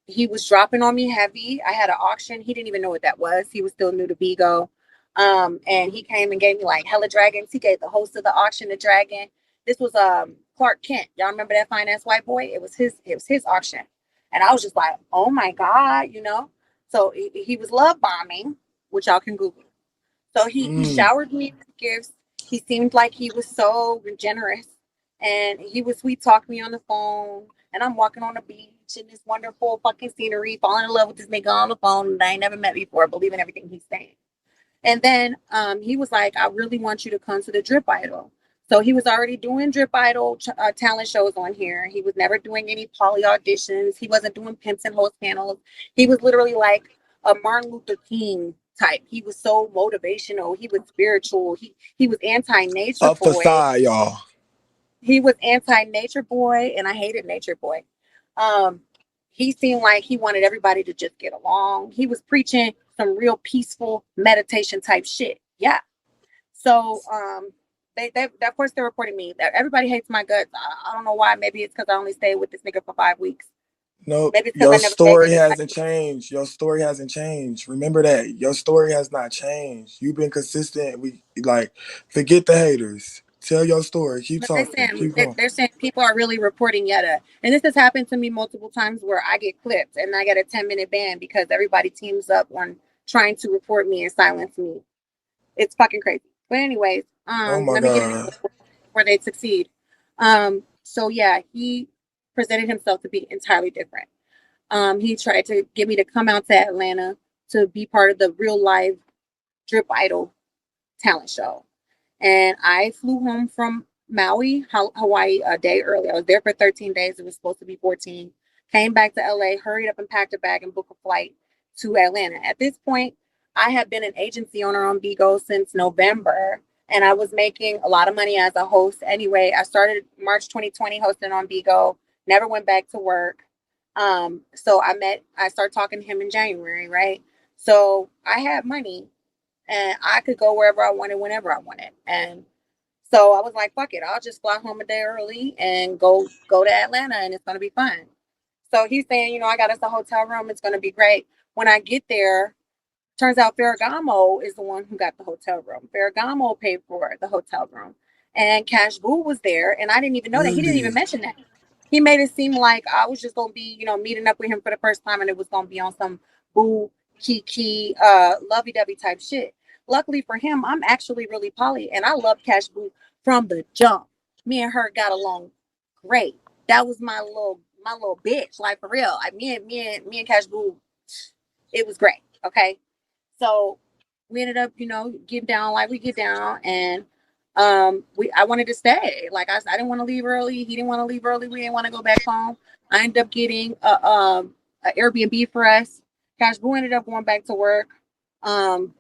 he was dropping on me heavy. I had an auction. He didn't even know what that was. He was still new to Bigo. And he came and gave me like hella dragons. He gave the host of the auction a dragon. This was Clark Kent. Y'all remember that fine ass white boy? It was his auction. And I was just like, oh my God. So he was love bombing, which y'all can Google. So he showered me with gifts. He seemed like he was so generous, and he would sweet talk me on the phone. And I'm walking on the beach in this wonderful fucking scenery, falling in love with this nigga on the phone that I ain't never met before, believing everything he's saying. And then he was like, I really want you to come to the Drip Idol. So he was already doing Drip Idol talent shows on here. He was never doing any poly auditions. He wasn't doing pimps and host panels. He was literally like a Martin Luther King type. He was so motivational. He was spiritual. He was anti-nature A boy. facade, y'all. He was anti-nature boy, and I hated nature boy. Um, he seemed like he wanted everybody to just get along. He was preaching some real peaceful meditation type shit. Yeah. So they of course they're reporting me. Everybody hates my guts. I don't know why. Maybe it's because I only stayed with this nigga for 5 weeks. Nope. Maybe it's because Your I never gave story hasn't anybody. changed. Your story hasn't changed. Remember that. Your story has not changed. You've been consistent. We like forget the haters. Tell your story. Keep But they're talking. saying Keep going. they're saying people are really reporting Yetta, and this has happened to me multiple times where I get clipped and I get a 10-minute ban because everybody teams up on trying to report me and silence me. It's fucking crazy. But anyways, Oh my let me get into God. where they succeed. So yeah, he presented himself to be entirely different. He tried to get me to come out to Atlanta to be part of the real live Drip Idol talent show. And I flew home from Maui, Hawaii, a day early. I was there for 13 days. It was supposed to be 14. Came back to LA, hurried up and packed a bag and booked a flight to Atlanta. At this point, I had been an agency owner on Bigo since November, and I was making a lot of money as a host. Anyway, I started March 2020 hosting on Bigo, never went back to work. So I started talking to him in January, right? So I had money and I could go wherever I wanted, whenever I wanted. And so I was like, fuck it, I'll just fly home a day early and go to Atlanta, and it's gonna be fun. So he's saying, I got us a hotel room, it's gonna be great. When I get there, turns out Ferragamo is the one who got the hotel room. Ferragamo paid for the hotel room. And Cash Boo was there, and I didn't even know that. He didn't even Really? mention that. He made it seem like I was just gonna be, meeting up with him for the first time, and it was gonna be on some boo kiki lovey dovey type shit. Luckily for him, I'm actually really poly, and I love Cash Boo from the jump. Me and her got along great. That was my little bitch, like for real. Like me and Cash Boo, it was great. Okay. So we ended up, getting down like we get down, and I wanted to stay. Like I didn't want to leave early. He didn't want to leave early. We didn't want to go back home. I ended up getting a Airbnb for us. Cash Boo ended up going back to work. Um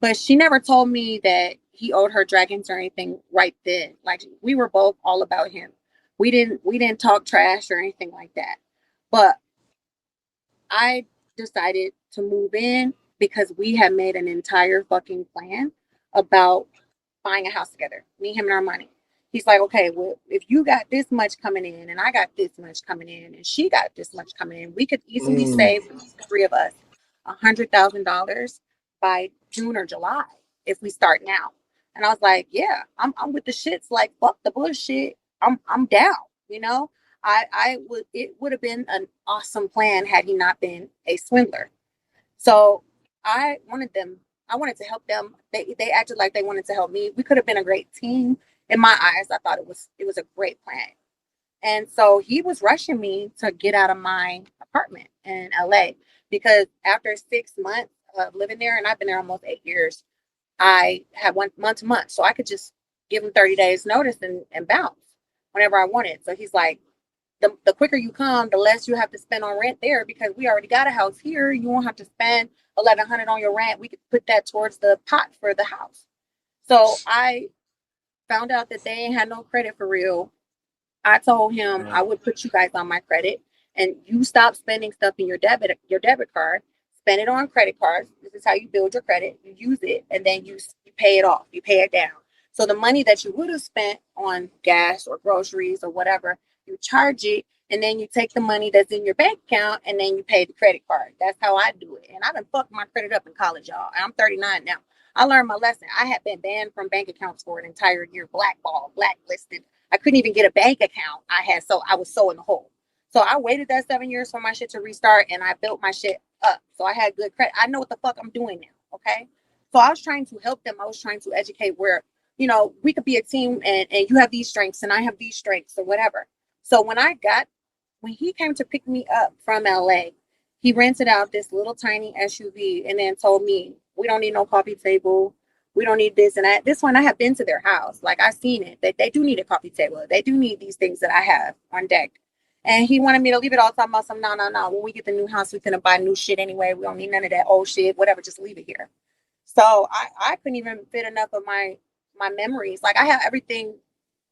But she never told me that he owed her dragons or anything right then. Like we were both all about him. We didn't talk trash or anything like that. But I decided to move in because we had made an entire fucking plan about buying a house together. Me, him, and our money. He's like, okay, well, if you got this much coming in and I got this much coming in and she got this much coming in, we could easily Mm. save the three of us $100,000 by June or July if we start now. And I was like, yeah, I'm with the shits. Like, fuck the bullshit. I'm down. You know, I would. It would have been an awesome plan had he not been a swindler. So I wanted them. I wanted to help them. They acted like they wanted to help me. We could have been a great team. In my eyes, I thought it was a great plan. And so he was rushing me to get out of my apartment in LA because after 6 months of living there, and I've been there almost 8 years, I had one month to month. So I could just give him 30 days notice and bounce whenever I wanted. So he's like, the quicker you come, the less you have to spend on rent there because we already got a house here. You won't have to spend 1,100 on your rent. We could put that towards the pot for the house. So I found out that they ain't had no credit for real. I told him I would put you guys on my credit and you stop spending stuff in your debit card, spend it on credit cards. This is how you build your credit. You use it and then you pay it off. You pay it down. So the money that you would have spent on gas or groceries or whatever, you charge it and then you take the money that's in your bank account and then you pay the credit card. That's how I do it. And I done fucked my credit up in college, y'all. And I'm 39 now. I learned my lesson. I had been banned from bank accounts for an entire year, blackballed, blacklisted. I couldn't even get a bank account. I was so in the hole. So I waited that 7 years for my shit to restart and I built my shit up. So I had good credit. I know what the fuck I'm doing now. Okay. So I was trying to help them. I was trying to educate where, we could be a team and you have these strengths and I have these strengths or whatever. So when he came to pick me up from LA, he rented out this little tiny SUV and then told me, we don't need no coffee table. We don't need this and that. This one, I have been to their house. Like, I've seen it. They do need a coffee table. They do need these things that I have on deck. And he wanted me to leave it all, talking about some, no, no, no. When we get the new house, we're going to buy new shit anyway. We don't need none of that old shit, whatever. Just leave it here. So I couldn't even fit enough of my memories. Like, I have everything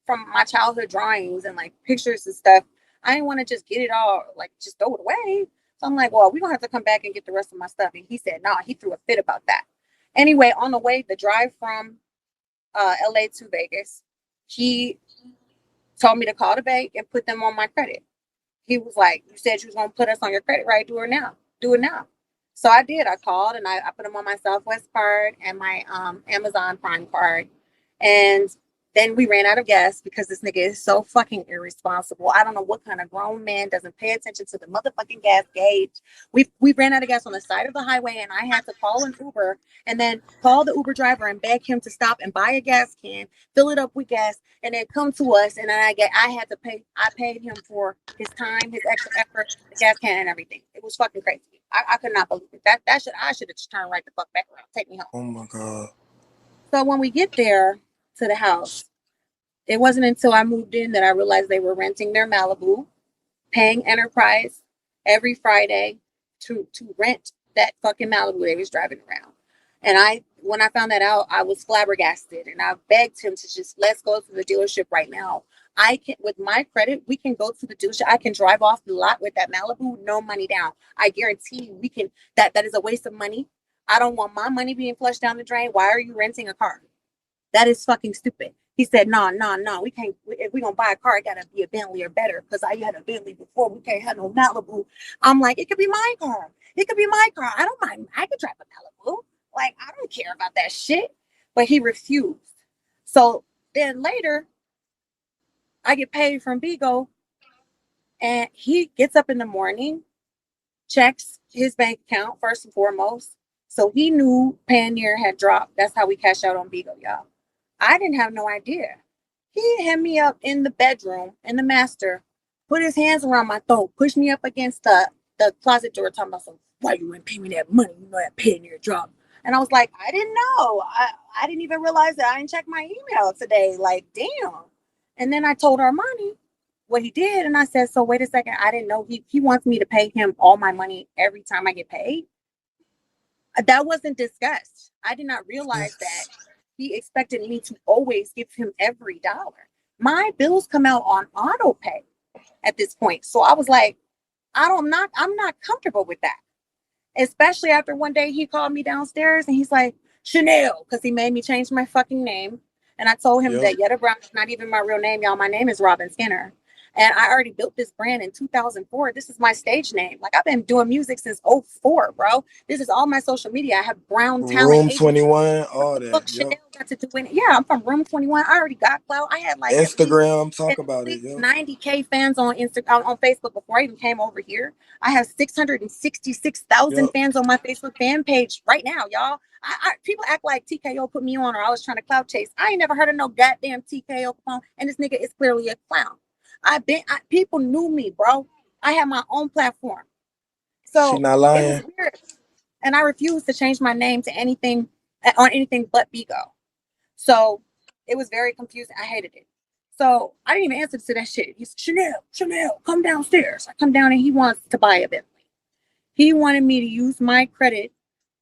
from my childhood drawings and like pictures and stuff. I didn't want to just get it all, like just throw it away. So I'm like, well, we're gonna have to come back and get the rest of my stuff. And he said, no, he threw a fit about that. Anyway, on the way, the drive from LA to Vegas, he told me to call the bank and put them on my credit. He was like, you said you was gonna put us on your credit, right? Do it now. Do it now. So I did. I called and I put them on my Southwest card and my Amazon Prime card. And then we ran out of gas because this nigga is so fucking irresponsible. I don't know what kind of grown man doesn't pay attention to the motherfucking gas gauge. We ran out of gas on the side of the highway and I had to call an Uber and then call the Uber driver and beg him to stop and buy a gas can, fill it up with gas, and then come to us. And then I paid him for his time, his extra effort, the gas can and everything. It was fucking crazy. I could not believe it. I should have just turned right the fuck back around. Take me home. Oh my God. So when we get there to the house, it wasn't until I moved in that I realized they were renting their Malibu, paying Enterprise every Friday to rent that fucking Malibu they was driving around. And when I found that out, I was flabbergasted and I begged him to just let's go to the dealership right now. I can, with my credit, we can go to the dealership. I can drive off the lot with that Malibu, no money down. I guarantee you we can, that is a waste of money. I don't want my money being flushed down the drain. Why are you renting a car? That is fucking stupid. He said, no, no, no, we can't. If we're going to buy a car, it got to be a Bentley or better because I had a Bentley before. We can't have no Malibu. I'm like, it could be my car. It could be my car. I don't mind. I could drive a Malibu. Like, I don't care about that shit. But he refused. So then later, I get paid from Bigo and he gets up in the morning, checks his bank account first and foremost. So he knew Payoneer had dropped. That's how we cash out on Bigo, y'all. I didn't have no idea. He had me up in the bedroom, in the master, put his hands around my throat, pushed me up against the closet door, talking about some, why you wouldn't pay me that money? You know that Payoneer drop. And I was like, I didn't know. I didn't even realize that I didn't check my email today. Like, damn. And then I told Armani what he did. And I said, so wait a second. I didn't know he wants me to pay him all my money every time I get paid. That wasn't discussed. I did not realize that he expected me to always give him every dollar. My bills come out on auto pay at this point. So I was like, I'm not comfortable with that. Especially after one day he called me downstairs and he's like, Chanel, because he made me change my fucking name. And I told him Yep. that Yetta Brown is not even my real name, y'all. My name is Robin Skinner. And I already built this brand in 2004. This is my stage name. Like, I've been doing music since '04, bro. This is all my social media. I have Brown Talent Room Agency. 21, What all the that. fuck Yep. Chanel got to do with it? Yeah, I'm from Room 21. I already got clout. I had like Instagram, talk at about it. least Yep. 90K fans on Instagram on Facebook before I even came over here. I have 666,000 Yep. fans on my Facebook fan page right now, y'all. People act like TKO put me on or I was trying to clout chase. I ain't never heard of no goddamn TKO phone, and this nigga is clearly a clown. People knew me, bro. I had my own platform, She so not it was lying. weird, and I refused to change my name to anything on anything but Bigo. So it was very confusing. I hated it. So I didn't even answer to that shit. He's Chanel, come downstairs. I come down and he wants to buy a Bentley. He wanted me to use my credit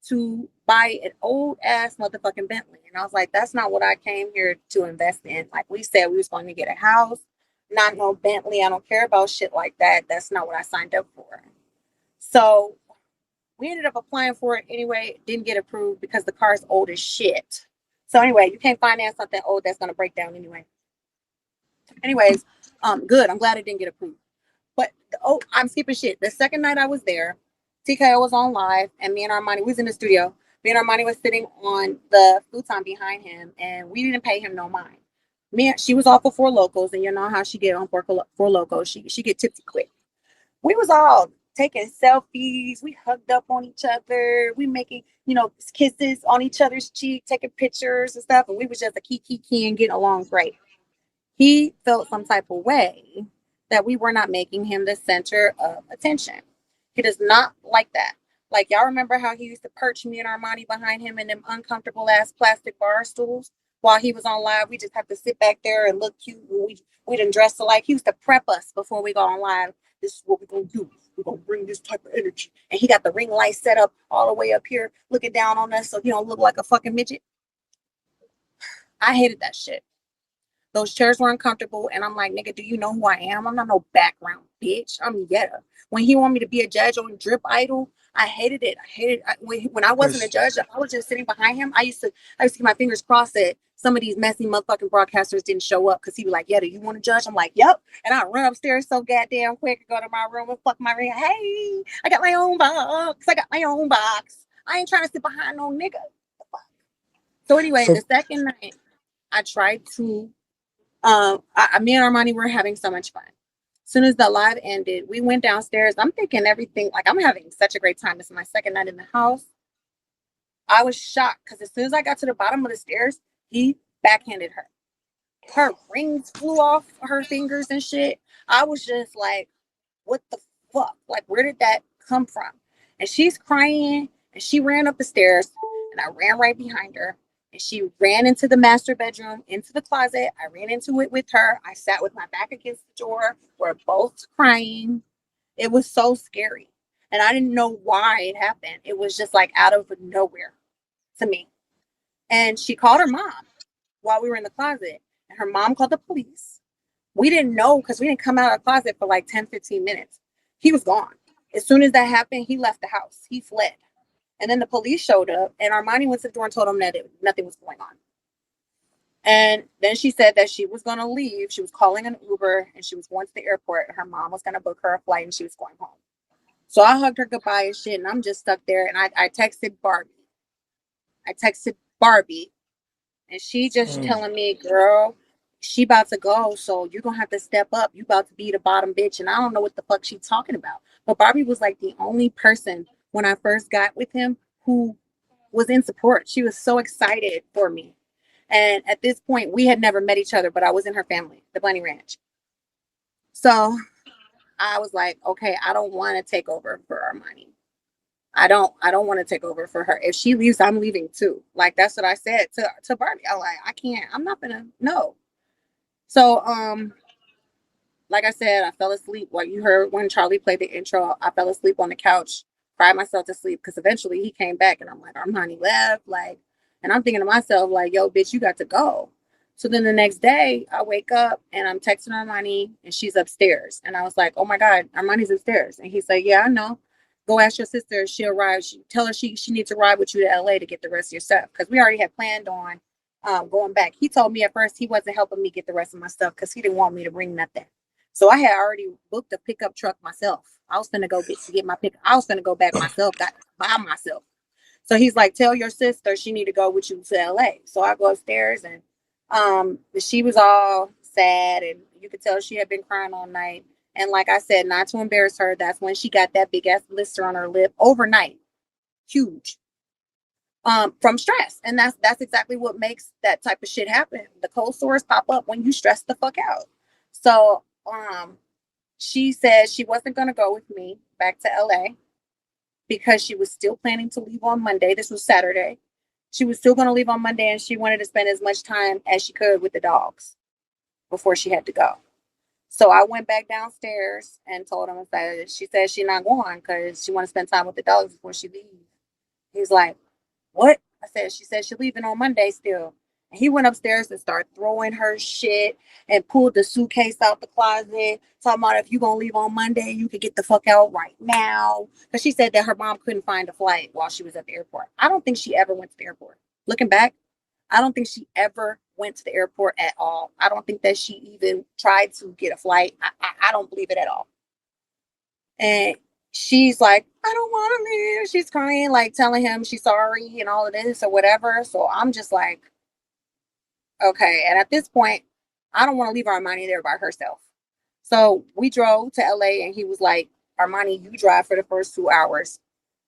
to buy an old ass motherfucking Bentley. And I was like, that's not what I came here to invest in. Like we said, we was going to get a house, not no Bentley. I don't care about shit like that. That's not what I signed up for. So we ended up applying for it anyway. It didn't get approved because the car's old as shit. So anyway, you can't finance something old that's gonna break down anyway. Anyways, good. I'm glad it didn't get approved. But I'm skipping shit. The second night I was there, TKO was on live, and me and Armani was in the studio. Me and Armani was sitting on the futon behind him, and we didn't pay him no mind. She was off for Four Locals, and you know how she get on Four Locals. She get tipsy quick. We was all taking selfies. We hugged up on each other. We making, kisses on each other's cheek, taking pictures and stuff. And we was just a kiki and getting along great. He felt some type of way that we were not making him the center of attention. He does not like that. Like, y'all remember how he used to perch me and Armani behind him in them uncomfortable ass plastic bar stools while he was on live? We just have to sit back there and look cute. We didn't dress alike. He used to prep us before we go on live. This is what we're going to do. We're going to bring this type of energy. And he got the ring light set up all the way up here, looking down on us so he don't look like a fucking midget. I hated that shit. Those chairs were uncomfortable, and I'm like, nigga, do you know who I am? I'm not no background bitch. I'm Yetta. When he wanted me to be a judge on Drip Idol, I hated it. When I wasn't a judge, if I was just sitting behind him, I used to keep my fingers crossed that some of these messy motherfucking broadcasters didn't show up because he was like, Yetta, you want to judge? I'm like, yep. And I run upstairs so goddamn quick and go to my room and fuck my ring. Hey, I got my own box. I ain't trying to sit behind no nigga. So anyway, So the second night, I tried to me and Armani were having so much fun. As soon as the live ended, we went downstairs. I'm thinking everything, like, I'm having such a great time. This is my second night in the house. I was shocked because as soon as I got to the bottom of the stairs, he backhanded her. Her rings flew off her fingers and shit. I was just like, what the fuck? Like, where did that come from? And she's crying and she ran up the stairs and I ran right behind her. And she ran into the master bedroom, into the closet. I ran into it with her. I sat with my back against the door. We're both crying. It was so scary. And I didn't know why it happened. It was just like out of nowhere to me. And she called her mom while we were in the closet. And her mom called the police. We didn't know because we didn't come out of the closet for like 10, 15 minutes. He was gone. As soon as that happened, he left the house. He fled. And then the police showed up, and Armani went to the door and told him that nothing was going on. And then she said that she was going to leave. She was calling an Uber, and she was going to the airport. Her mom was going to book her a flight, and she was going home. So I hugged her goodbye and shit, and I'm just stuck there. And I texted Barbie. And she just telling me, girl, she about to go, so you're going to have to step up. You about to be the bottom bitch. And I don't know what the fuck she's talking about. But Barbie was like the only person when I first got with him who was in support. She was so excited for me. And at this point, we had never met each other, but I was in her family, the Bunny Ranch. So I was like, okay, I don't want to take over for Armani. I don't want to take over for her. If she leaves, I'm leaving too. Like, that's what I said to Barbie. I'm like, I can't, I'm not gonna, no. So, like I said, I fell asleep. What you heard when Charlie played the intro, I fell asleep on the couch, cried myself to sleep because eventually he came back and I'm like, Armani left. Like, And I'm thinking to myself, like, yo, bitch, you got to go. So then the next day, I wake up and I'm texting Armani and she's upstairs. And I was like, oh my God, Armani's upstairs. And he's like, yeah, I know. Go ask your sister. She'll ride. Tell her she needs to ride with you to LA to get the rest of your stuff. Because we already had planned on going back. He told me at first he wasn't helping me get the rest of my stuff because he didn't want me to bring nothing. So I had already booked a pickup truck myself. I was going to go get my pick. I was going to go back myself, got by myself. So he's like, tell your sister she need to go with you to LA. So I go upstairs and she was all sad and you could tell she had been crying all night. And like I said, not to embarrass her, that's when she got that big ass blister on her lip overnight. Huge. From stress. And that's exactly what makes that type of shit happen. The cold sores pop up when you stress the fuck out. So she said she wasn't gonna go with me back to LA because she was still planning to leave on Monday. This was Saturday. She was still gonna leave on Monday and she wanted to spend as much time as she could with the dogs before she had to go. So I went back downstairs and told him that she said she's not going because she want to spend time with the dogs before she leaves. He's like, what? I said, she said she's leaving on Monday still. And he went upstairs and started throwing her shit and pulled the suitcase out the closet, talking about if you're going to leave on Monday, you could get the fuck out right now. Because she said that her mom couldn't find a flight while she was at the airport. I don't think she ever went to the airport. Looking back, I don't think she ever went to the airport at all. I don't think that she even tried to get a flight. I don't believe it at all. And she's like, I don't want to leave. She's crying, like telling him she's sorry and all of this or whatever. So I'm just like, okay. And at this point, I don't want to leave Armani there by herself. So we drove to LA and he was like, Armani, you drive for the first 2 hours.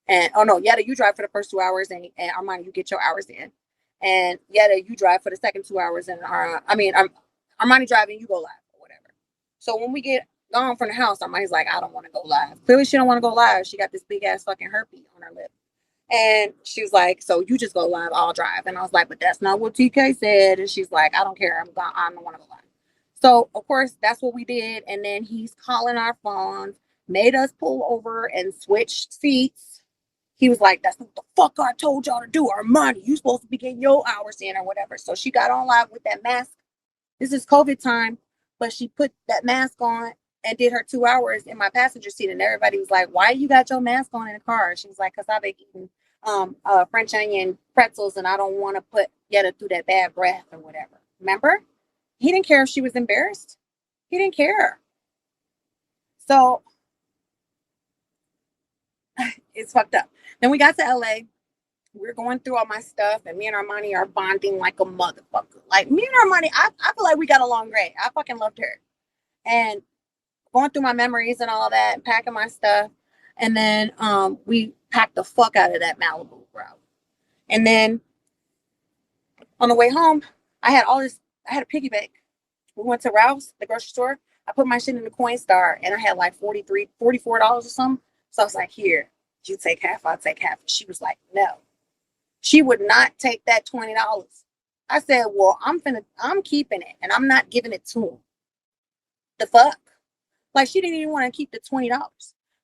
And oh no, Yetta, you drive for the first 2 hours and Armani, you get your hours in. And Yetta, you drive for the second 2 hours and Armani driving, you go live or whatever. So when we get gone from the house, Armani's like, I don't want to go live. Clearly she don't want to go live. She got this big ass fucking herpes on her lip. And she was like, so you just go live, I'll drive. And I was like, but that's not what TK said. And she's like, I don't care. I don't want to go live. So of course that's what we did. And then he's calling our phones, made us pull over and switch seats. He was like, that's what the fuck I told y'all to do. Armani, you supposed to be getting your hours in or whatever. So she got on live with that mask. This is COVID time, but she put that mask on and did her 2 hours in my passenger seat. And everybody was like, why you got your mask on in the car? She was like, because I've been eating French onion pretzels and I don't want to put Yetta through that bad breath or whatever. Remember? He didn't care if she was embarrassed. He didn't care. So it's fucked up. Then we got to LA. We're going through all my stuff, and me and Armani are bonding like a motherfucker. Like me and Armani, I feel like we got along great. I fucking loved her. And going through my memories and all that, and packing my stuff. And then we packed the fuck out of that Malibu, bro. And then on the way home, I had a piggy bank. We went to Ralph's, the grocery store. I put my shit in the Coinstar and I had like $44 or something. So I was like, here, you take half, I'll take half. And she was like, no. She would not take that $20. I said, well, I'm keeping it and I'm not giving it to him. The fuck? Like she didn't even want to keep the $20.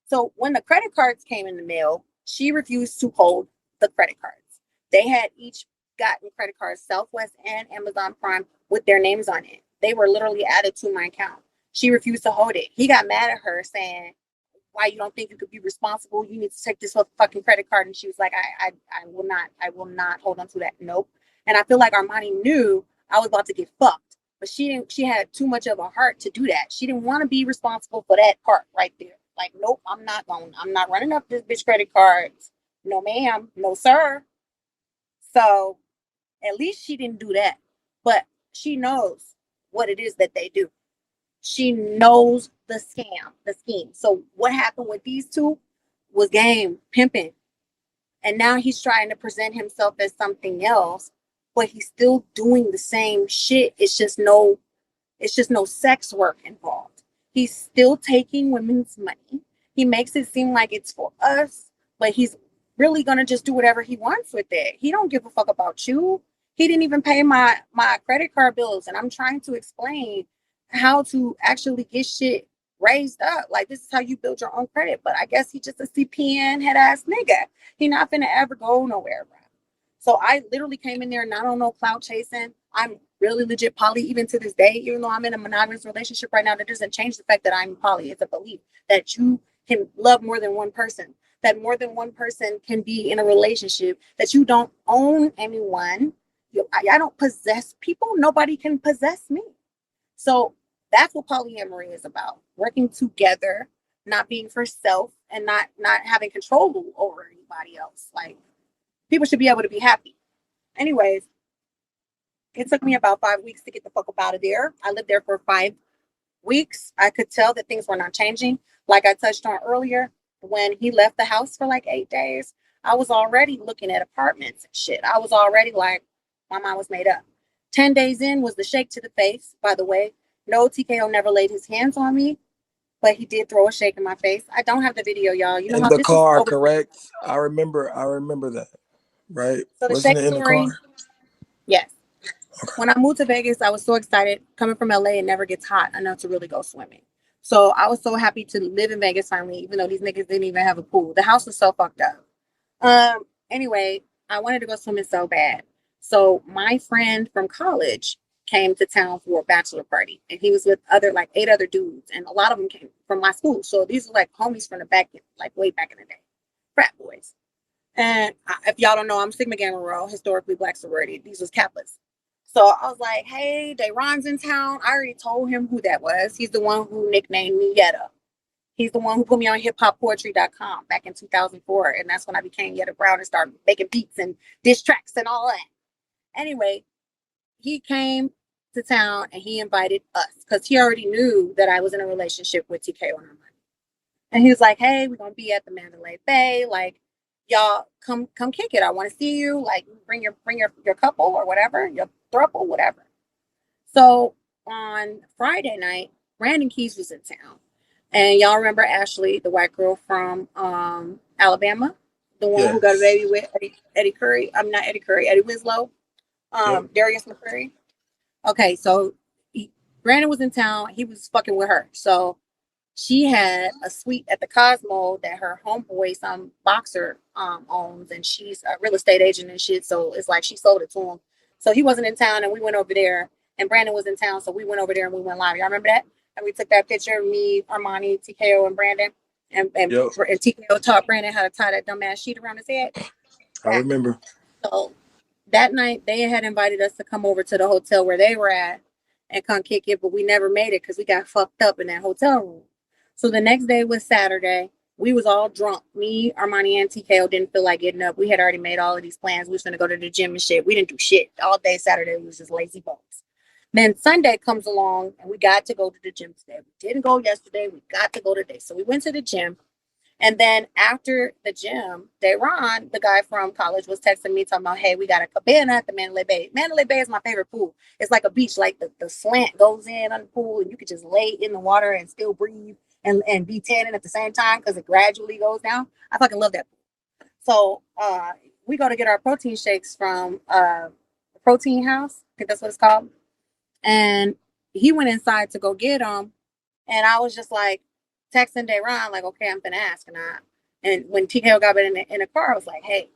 So when the credit cards came in the mail, she refused to hold the credit cards. They had each gotten credit cards, Southwest and Amazon Prime, with their names on it. They were literally added to my account. She refused to hold it. He got mad at her saying, why you don't think you could be responsible? You need to take this fucking credit card. And she was like, I will not hold on to that. Nope. And I feel like Armani knew I was about to get fucked, but she had too much of a heart to do that. She didn't want to be responsible for that part right there. Like, nope, I'm not running up this bitch credit cards. No, ma'am. No, sir. So at least she didn't do that, but she knows what it is that they do. She knows the scheme. So what happened with these two was game pimping. And now he's trying to present himself as something else, but he's still doing the same shit. It's just no sex work involved. He's still taking women's money. He makes it seem like it's for us, but he's really gonna just do whatever he wants with it. He don't give a fuck about you. He didn't even pay my credit card bills, and I'm trying to explain how to actually get shit raised up. Like, this is how you build your own credit. But I guess he just a CPN head ass nigga. He not finna ever go nowhere, bro. So I literally came in there not on no clout chasing. I'm really legit poly even to this day, even though I'm in a monogamous relationship right now. That doesn't change the fact that I'm poly. It's a belief that you can love more than one person, that more than one person can be in a relationship, that you don't own anyone. I don't possess people. Nobody can possess me. So that's what polyamory is about: working together, not being for self, and not having control over anybody else. Like, people should be able to be happy. Anyways, it took me about 5 weeks to get the fuck up out of there. I lived there for 5 weeks. I could tell that things were not changing. Like I touched on earlier, when he left the house for like 8 days, I was already looking at apartments and shit. I was already like, my mind was made up. 10 days in was the shake to the face, by the way. No, TKO never laid his hands on me, but he did throw a shake in my face. I don't have the video, y'all. You know In how the this was car, over. correct? I remember that. Right? So the Wasn't shake it in the story, car? yes. Okay. When I moved to Vegas, I was so excited. Coming from LA, it never gets hot enough to really go swimming. So I was so happy to live in Vegas finally, even though these niggas didn't even have a pool. The house was so fucked up. Anyway, I wanted to go swimming so bad. So my friend from college came to town for a bachelor party, and he was with other like 8 other dudes, and a lot of them came from my school. So these were like homies from the back, like way back in the day, frat boys. And if y'all don't know, I'm Sigma Gamma Rho, historically black sorority. These was Kappas. So I was like, hey, Dayron's in town. I already told him who that was. He's the one who nicknamed me Yetta. He's the one who put me on hiphoppoetry.com back in 2004. And that's when I became Yetta Brown and started making beats and diss tracks and all that. Anyway, he came to town and he invited us because he already knew that I was in a relationship with TKO and Armani. And he was like, hey, we're going to be at the Mandalay Bay. Like, y'all come kick it. I want to see you. Like, bring your couple or whatever, your throuple, whatever. So on Friday night, Brandon Keys was in town. And y'all remember Ashley, the white girl from Alabama, the one who got a baby with Eddie Curry. I'm not Eddie Curry, Eddie Winslow, Darius McCurry. Okay, so Brandon was in town. He was fucking with her. So she had a suite at the Cosmo that her homeboy, some boxer, owns, and she's a real estate agent and shit. So it's like she sold it to him. So he wasn't in town, and we went over there. And Brandon was in town, so we went over there and we went live. Y'all remember that? And we took that picture of me, Armani, TKO, and Brandon. And TKO taught Brandon how to tie that dumbass sheet around his head. I remember. So that night they had invited us to come over to the hotel where they were at and come kick it, but we never made it because we got fucked up in that hotel room. So the next day was Saturday. We was all drunk. Me, Armani, and TKO didn't feel like getting up. We had already made all of these plans. We was going to go to the gym and shit. We didn't do shit. All day Saturday, we was just lazy bones. Then Sunday comes along, and we got to go to the gym today. We didn't go yesterday. We got to go today. So we went to the gym. And then after the gym, Dayron, the guy from college, was texting me talking about, hey, we got a cabana at the Mandalay Bay. Mandalay Bay is my favorite pool. It's like a beach, like the slant goes in on the pool, and you could just lay in the water and still breathe and be tanning at the same time because it gradually goes down. I fucking love that pool. So we go to get our protein shakes from the Protein House. I think that's what it's called. And he went inside to go get them. And I was just like, texting Dayron, like, okay, I'm gonna ask. And when TKO got in the car, I was like, hey,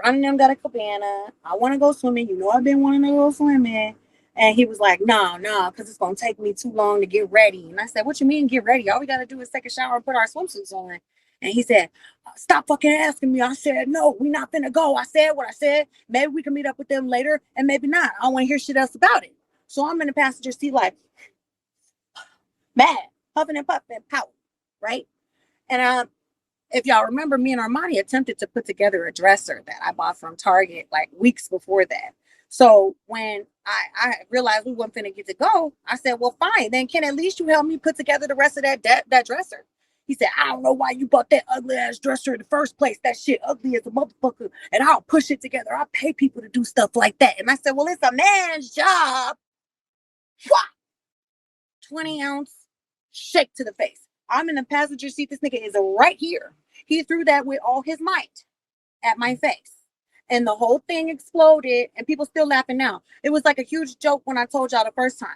Ron and them got a cabana. I want to go swimming. You know, I've been wanting to go swimming. And he was like, no, because it's going to take me too long to get ready. And I said, what you mean get ready? All we got to do is take a shower and put our swimsuits on. And he said, stop fucking asking me. I said, no, we're not finna go. I said what I said. Maybe we can meet up with them later and maybe not. I don't want to hear shit else about it. So I'm in the passenger seat like, mad, huffing and puffing, pouting, right? And if y'all remember, me and Armani attempted to put together a dresser that I bought from Target like weeks before that. So when I realized we weren't finna get to go, I said, well, fine. Then can at least you help me put together the rest of that dresser? He said, I don't know why you bought that ugly ass dresser in the first place. That shit ugly as a motherfucker. And I'll push it together. I'll pay people to do stuff like that. And I said, well, it's a man's job. 20-ounce shake to the face. I'm in the passenger seat. This nigga is right here. He threw that with all his might at my face. And the whole thing exploded, and people still laughing now. It was like a huge joke when I told y'all the first time.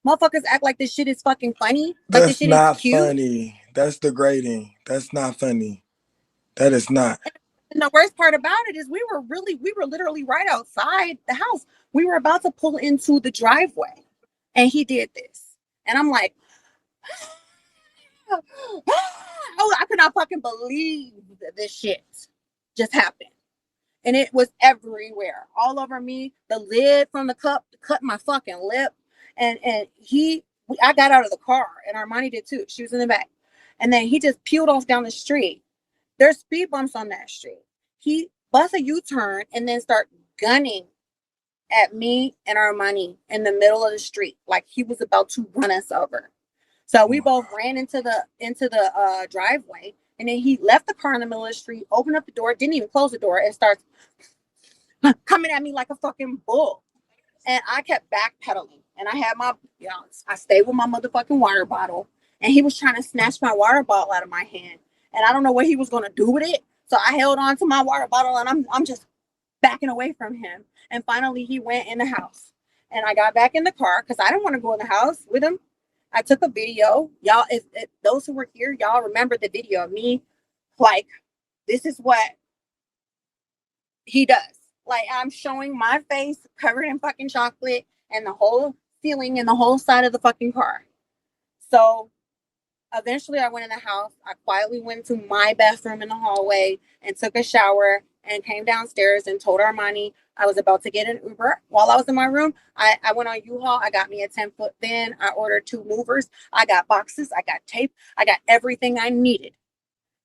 Motherfuckers act like this shit is fucking funny. Like this That's shit is not cute. funny. That's degrading. That's not funny. That is not. And the worst part about it is we were literally right outside the house. We were about to pull into the driveway, and he did this. And I'm like, oh, I could not fucking believe that this shit just happened. And it was everywhere, all over me. The lid from the cup cut my fucking lip. And I got out of the car, and Armani did too. She was in the back. And then he just peeled off down the street. There's speed bumps on that street. He busts a U-turn and then start gunning at me and Armani in the middle of the street, like he was about to run us over. So we both ran into the driveway, and then he left the car in the middle of the street, opened up the door, didn't even close the door, and starts coming at me like a fucking bull. And I kept backpedaling, and I had I stayed with my motherfucking water bottle, and he was trying to snatch my water bottle out of my hand, and I don't know what he was gonna do with it. So I held on to my water bottle, and I'm just backing away from him. And finally, he went in the house, and I got back in the car because I didn't want to go in the house with him. I took a video. Y'all, if those who were here, y'all remember the video of me, like, this is what he does. Like, I'm showing my face covered in fucking chocolate and the whole ceiling and the whole side of the fucking car. So eventually I went in the house. I quietly went to my bathroom in the hallway and took a shower and came downstairs and told Armani I was about to get an Uber. While I was in my room, I went on U-Haul. I got me a 10-foot bin. I ordered 2 movers. I got boxes. I got tape. I got everything I needed.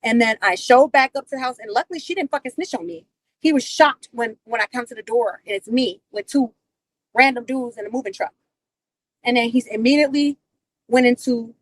And then I showed back up to the house, and luckily she didn't fucking snitch on me. He was shocked when I come to the door and it's me with 2 random dudes in a moving truck. And then he's immediately went into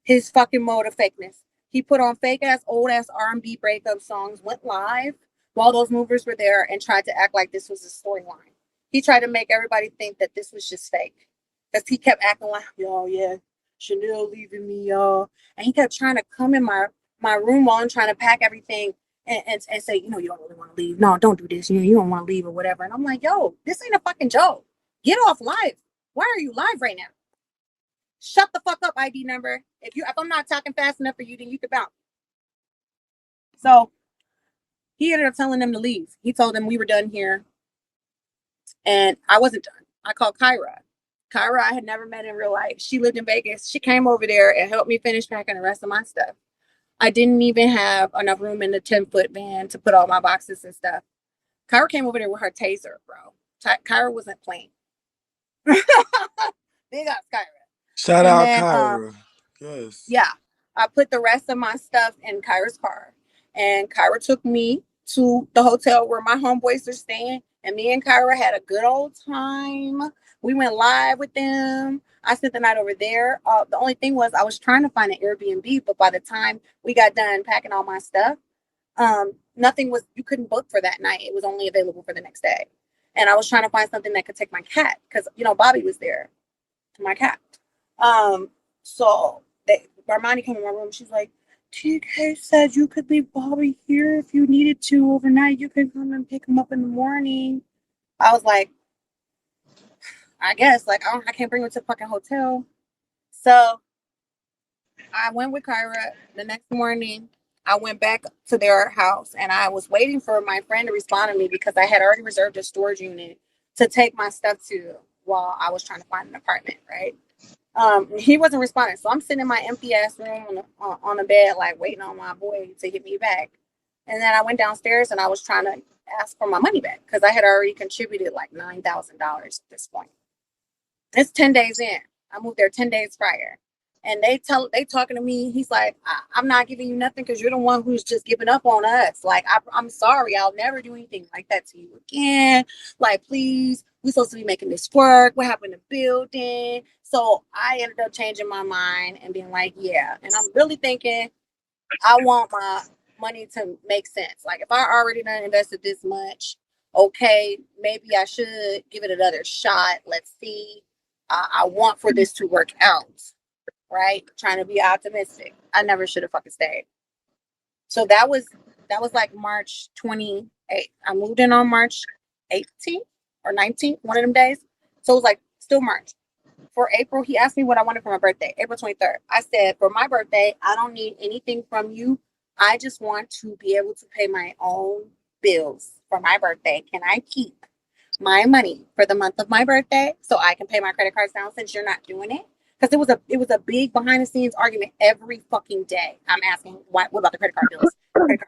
his fucking mode of fakeness. He put on fake ass, old ass R&B breakup songs, went live while those movers were there, and tried to act like this was a storyline. He tried to make everybody think that this was just fake. Because he kept acting like, y'all, yeah, Chanel leaving me, y'all. And he kept trying to come in my room while I'm trying to pack everything and say, you don't really want to leave. No, don't do this. You don't want to leave or whatever. And I'm like, yo, this ain't a fucking joke. Get off live. Why are you live right now? Shut the fuck up, ID number. If I'm not talking fast enough for you, then you can bounce. So he ended up telling them to leave. He told them we were done here. And I wasn't done. I called Kyra. Kyra, I had never met in real life. She lived in Vegas. She came over there and helped me finish packing the rest of my stuff. I didn't even have enough room in the 10-foot van to put all my boxes and stuff. Kyra came over there with her taser, bro. Kyra wasn't playing. Big up Kyra. Shout out Kyra. Yes. Yeah. I put the rest of my stuff in Kyra's car. And Kyra took me to the hotel where my homeboys are staying. And me and Kyra had a good old time. We went live with them. I spent the night over there. The only thing was I was trying to find an Airbnb, but by the time we got done packing all my stuff, you couldn't book for that night. It was only available for the next day. And I was trying to find something that could take my cat because, Bobby was there, my cat. So Armani came in my room. She's like, TK said you could leave Bobby here if you needed to overnight. You can come and pick him up in the morning. I was like, I guess, I can't bring him to the fucking hotel. So I went with Kyra. The next morning, I went back to their house, and I was waiting for my friend to respond to me because I had already reserved a storage unit to take my stuff to while I was trying to find an apartment, right? He wasn't responding. So I'm sitting in my empty ass room on the bed, waiting on my boy to hit me back. And then I went downstairs and I was trying to ask for my money back because I had already contributed $9,000 at this point. It's 10 days in. I moved there 10 days prior. And they talking to me. He's like, I'm not giving you nothing because you're the one who's just giving up on us. I'm sorry. I'll never do anything like that to you again. Please, we're supposed to be making this work. What happened to building? So I ended up changing my mind and being like, yeah. And I'm really thinking I want my money to make sense. If I already done invested this much, okay, maybe I should give it another shot. Let's see. I want for this to work out. Right? Trying to be optimistic. I never should have fucking stayed. So that was March 28th. I moved in on March 18th or 19th, one of them days. So it was still March. For April, he asked me what I wanted for my birthday, April 23rd. I said, for my birthday, I don't need anything from you. I just want to be able to pay my own bills for my birthday. Can I keep my money for the month of my birthday so I can pay my credit cards down since you're not doing it? Because it was a big behind the scenes argument every fucking day. I'm asking what about the credit card bills?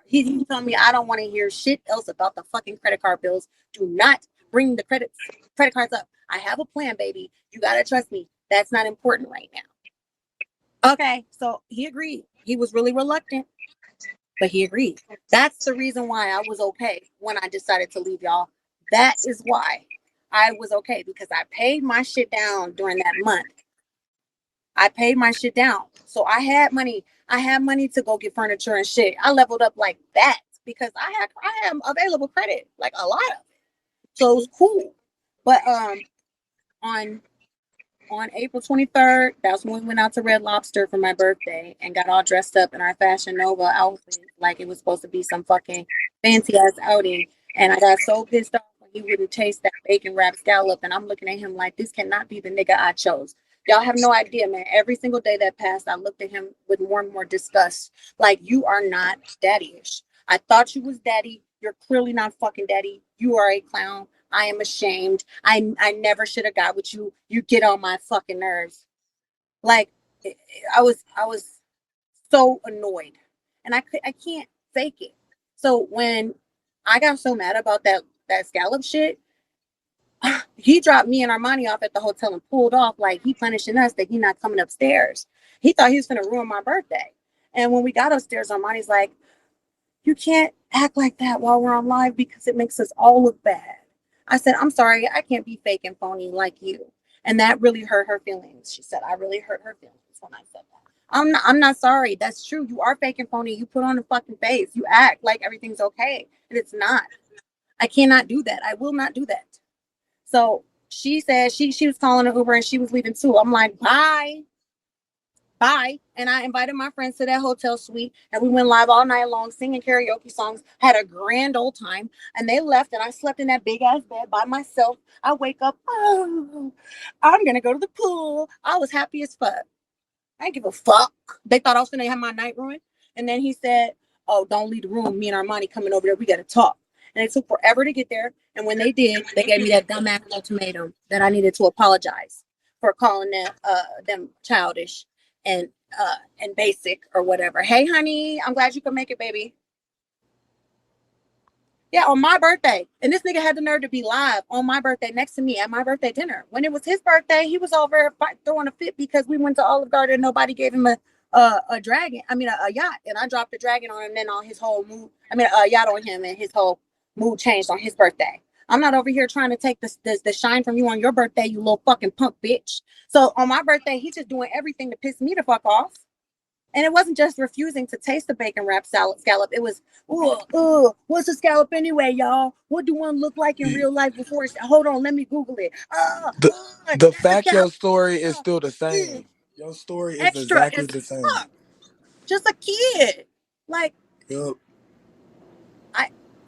He told me I don't want to hear shit else about the fucking credit card bills. Do not bring the credit cards up. I have a plan, baby. You gotta trust me. That's not important right now. Okay, so he agreed. He was really reluctant, but he agreed. That's the reason why I was okay when I decided to leave, y'all. That is why I was okay, because I paid my shit down during that month. I paid my shit down. So I had money. I had money to go get furniture and shit. I leveled up like that because I have available credit, like a lot of it. So it was cool. But on on April 23rd, that's when we went out to Red Lobster for my birthday and got all dressed up in our Fashion Nova outfit like it was supposed to be some fucking fancy ass outing. And I got so pissed off when he wouldn't taste that bacon wrapped scallop. And I'm looking at him like, this cannot be the nigga I chose. Y'all have no idea, man. Every single day that passed, I looked at him with more and more disgust. Like, you are not daddy-ish. I thought you was daddy. You're clearly not fucking daddy. You are a clown. I am ashamed. I never should have got with you. You get on my fucking nerves. Like, I was so annoyed, and I can't fake it. So when I got so mad about that scallop shit, he dropped me and Armani off at the hotel and pulled off like he punishing us that he not coming upstairs. He thought he was gonna ruin my birthday. And when we got upstairs, Armani's like, you can't act like that while we're on live because it makes us all look bad. I said, I'm sorry, I can't be fake and phony like you. And that really hurt her feelings. She said, I really hurt her feelings when I said that. I'm not sorry. That's true. You are fake and phony. You put on a fucking face. You act like everything's okay. And it's not. I cannot do that. I will not do that. So she said she was calling an Uber and she was leaving too. I'm like, bye. Bye. And I invited my friends to that hotel suite and we went live all night long singing karaoke songs, had a grand old time. And they left and I slept in that big ass bed by myself. I wake up, oh, I'm going to go to the pool. I was happy as fuck. I didn't give a fuck. They thought I was going to have my night ruined. And then he said, oh, don't leave the room. Me and Armani coming over there. We got to talk. And it took forever to get there. And when they did, they gave me that dumbass ultimatum that I needed to apologize for calling them childish and basic or whatever. Hey, honey, I'm glad you could make it, baby. Yeah, on my birthday. And this nigga had the nerve to be live on my birthday next to me at my birthday dinner. When it was his birthday, he was over throwing a fit because we went to Olive Garden and nobody gave him a dragon. I mean, a yacht. And I dropped a dragon on him and then on his whole mood. I mean, a yacht on him and his whole mood changed on his birthday. I'm not over here trying to take the shine from you on your birthday, you little fucking punk bitch. So on my birthday, he's just doing everything to piss me the fuck off. And it wasn't just refusing to taste the bacon wrapped scallop. It was, what's a scallop anyway, y'all? What do one look like in real life before it's, hold on, let me Google it. The That's a fact your scallop. story is still the same. Your story is Extra exactly as the same. fuck. Just a kid. Like, Yep.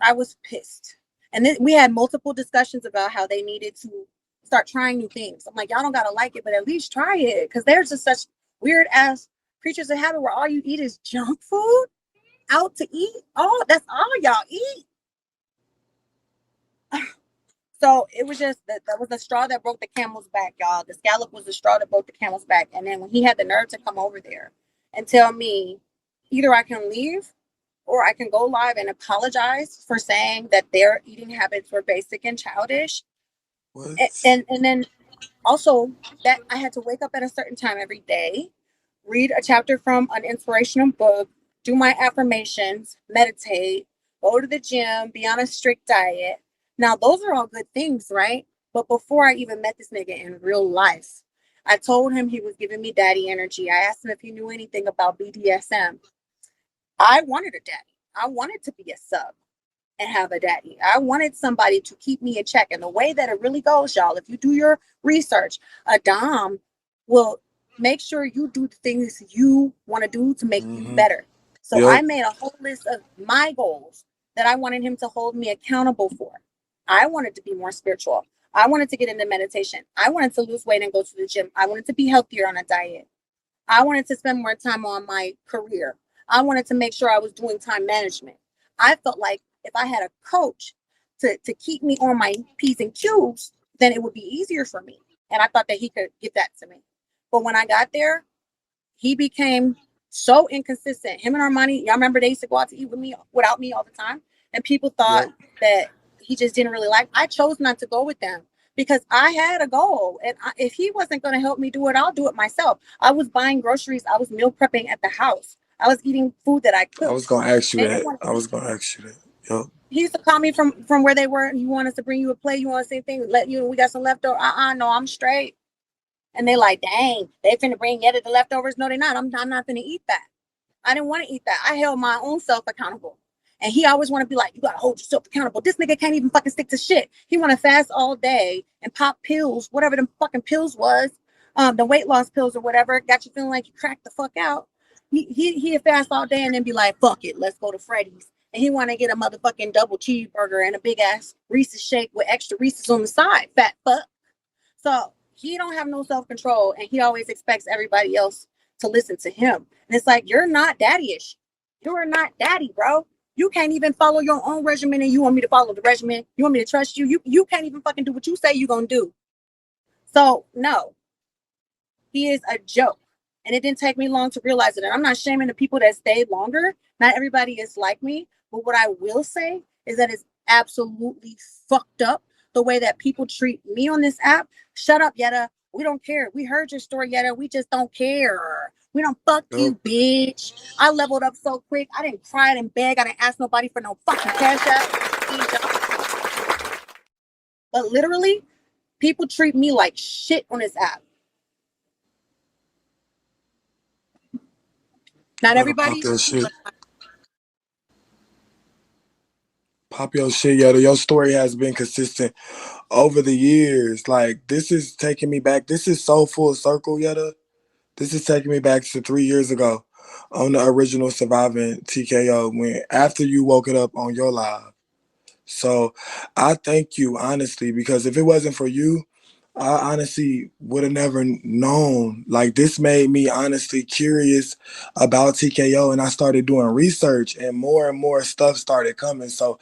I was pissed. And then we had multiple discussions about how they needed to start trying new things. I'm like, y'all don't gotta like it, but at least try it. Because there's just such weird ass creatures of habit where all you eat is junk food out to eat. Oh, that's all y'all eat. So it was just that was the straw that broke the camel's back, y'all. The scallop was the straw that broke the camel's back. And then when he had the nerve to come over there and tell me either I can leave or I can go live and apologize for saying that their eating habits were basic and childish. What? And then also that I had to wake up at a certain time every day, read a chapter from an inspirational book, do my affirmations, meditate, go to the gym, be on a strict diet. Now, those are all good things, right? But before I even met this nigga in real life, I told him he was giving me daddy energy. I asked him if he knew anything about BDSM. I wanted a daddy. I wanted to be a sub and have a daddy. I wanted somebody to keep me in check. And the way that it really goes, y'all, if you do your research, a dom will make sure you do the things you want to do to make you better. So Yep. I made a whole list of my goals that I wanted him to hold me accountable for. I wanted to be more spiritual. I wanted to get into meditation. I wanted to lose weight and go to the gym. I wanted to be healthier on a diet. I wanted to spend more time on my career. I wanted to make sure I was doing time management. I felt like if I had a coach to keep me on my P's and Q's, then it would be easier for me. And I thought that he could give that to me. But when I got there, he became so inconsistent. Him and Armani, y'all remember they used to go out to eat with me without me all the time, and people thought Yep. that he just didn't really like. I chose not to go with them because I had a goal, and if he wasn't going to help me do it, I'll do it myself. I was buying groceries. I was meal prepping at the house. I was eating food that I I cooked. was gonna ask you They didn't that. want I to was eat. gonna ask you that. Yep. He used to call me from where they were. You want us to bring you a plate? You want to say things? Let you? We got some leftover. No, I'm straight. And they like, dang, they finna bring yet the leftovers. No, they're not. I'm not finna eat that. I didn't want to eat that. I held my own self accountable. And he always want to be like, you gotta hold yourself accountable. This nigga can't even fucking stick to shit. He want to fast all day and pop pills, whatever them fucking pills was, the weight loss pills or whatever, got you feeling like you cracked the fuck out. He'd fast all day and then be like, fuck it, let's go to Freddy's. And he want to get a motherfucking double cheeseburger and a big ass Reese's shake with extra Reese's on the side, fat fuck. So he don't have no self-control and he always expects everybody else to listen to him. And it's like, you're not daddy-ish. You're not daddy, bro. You can't even follow your own regimen and you want me to follow the regimen. You want me to trust you. You can't even fucking do what you say you're gonna do. So no, he is a joke. And it didn't take me long to realize it. And I'm not shaming the people that stayed longer. Not everybody is like me. But what I will say is that it's absolutely fucked up the way that people treat me on this app. Shut up, Yetta. We don't care. We heard your story, Yetta. We just don't care. We don't fuck Yep. you, bitch. I leveled up so quick. I didn't cry, I didn't beg. I didn't ask nobody for no fucking cash app. But literally, people treat me like shit on this app. Not Better pop everybody, your shit. but Pop your shit, yo. Your story has been consistent over the years. Like this is taking me back. This is so full circle, Yetta. This is taking me back to 3 years ago on the original Surviving TKO when after you woke it up on your live. So I thank you honestly because if it wasn't for you, I honestly would have never known. Like this made me honestly curious about TKO and I started doing research and more stuff started coming. So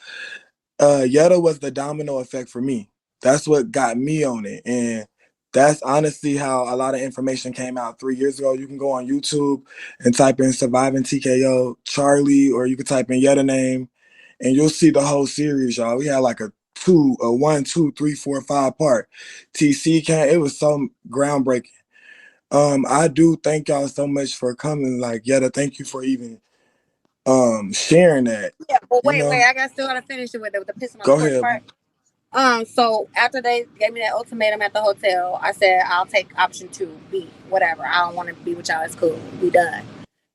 Yetta was the domino effect for me. That's what got me on it. And that's honestly how a lot of information came out 3 years ago. You can go on YouTube and type in Surviving TKO Charlie, or you can type in Yetta name and you'll see the whole series, y'all. We had like a 1, 2, 3, 4, 5 part. TC came, it was so groundbreaking. I do thank y'all so much for coming. Like Yetta, thank you for even sharing that. yeah, but You know, I got still gotta finish it with the pissing on the go porch ahead. part. So after they gave me that ultimatum at the hotel, I said I'll take option 2B, whatever. I don't want to be with y'all. It's cool. We done.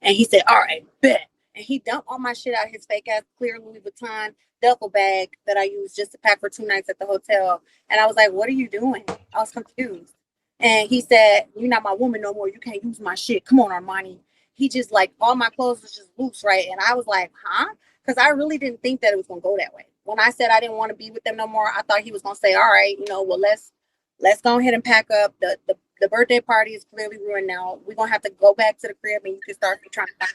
And he said, all right, bet. And he dumped all my shit out of his fake ass clear Louis Vuitton duffel bag that I used just to pack for 2 nights at the hotel. And I was like, what are you doing? I was confused. And he said, you're not my woman no more. You can't use my shit. Come on, Armani. He just like all my clothes was just loose, right? And I was like, huh? Because I really didn't think that it was gonna go that way. When I said I didn't want to be with them no more, I thought he was gonna say, all right, well, let's go ahead and pack up. The birthday party is clearly ruined now. We're gonna have to go back to the crib and you can start trying to find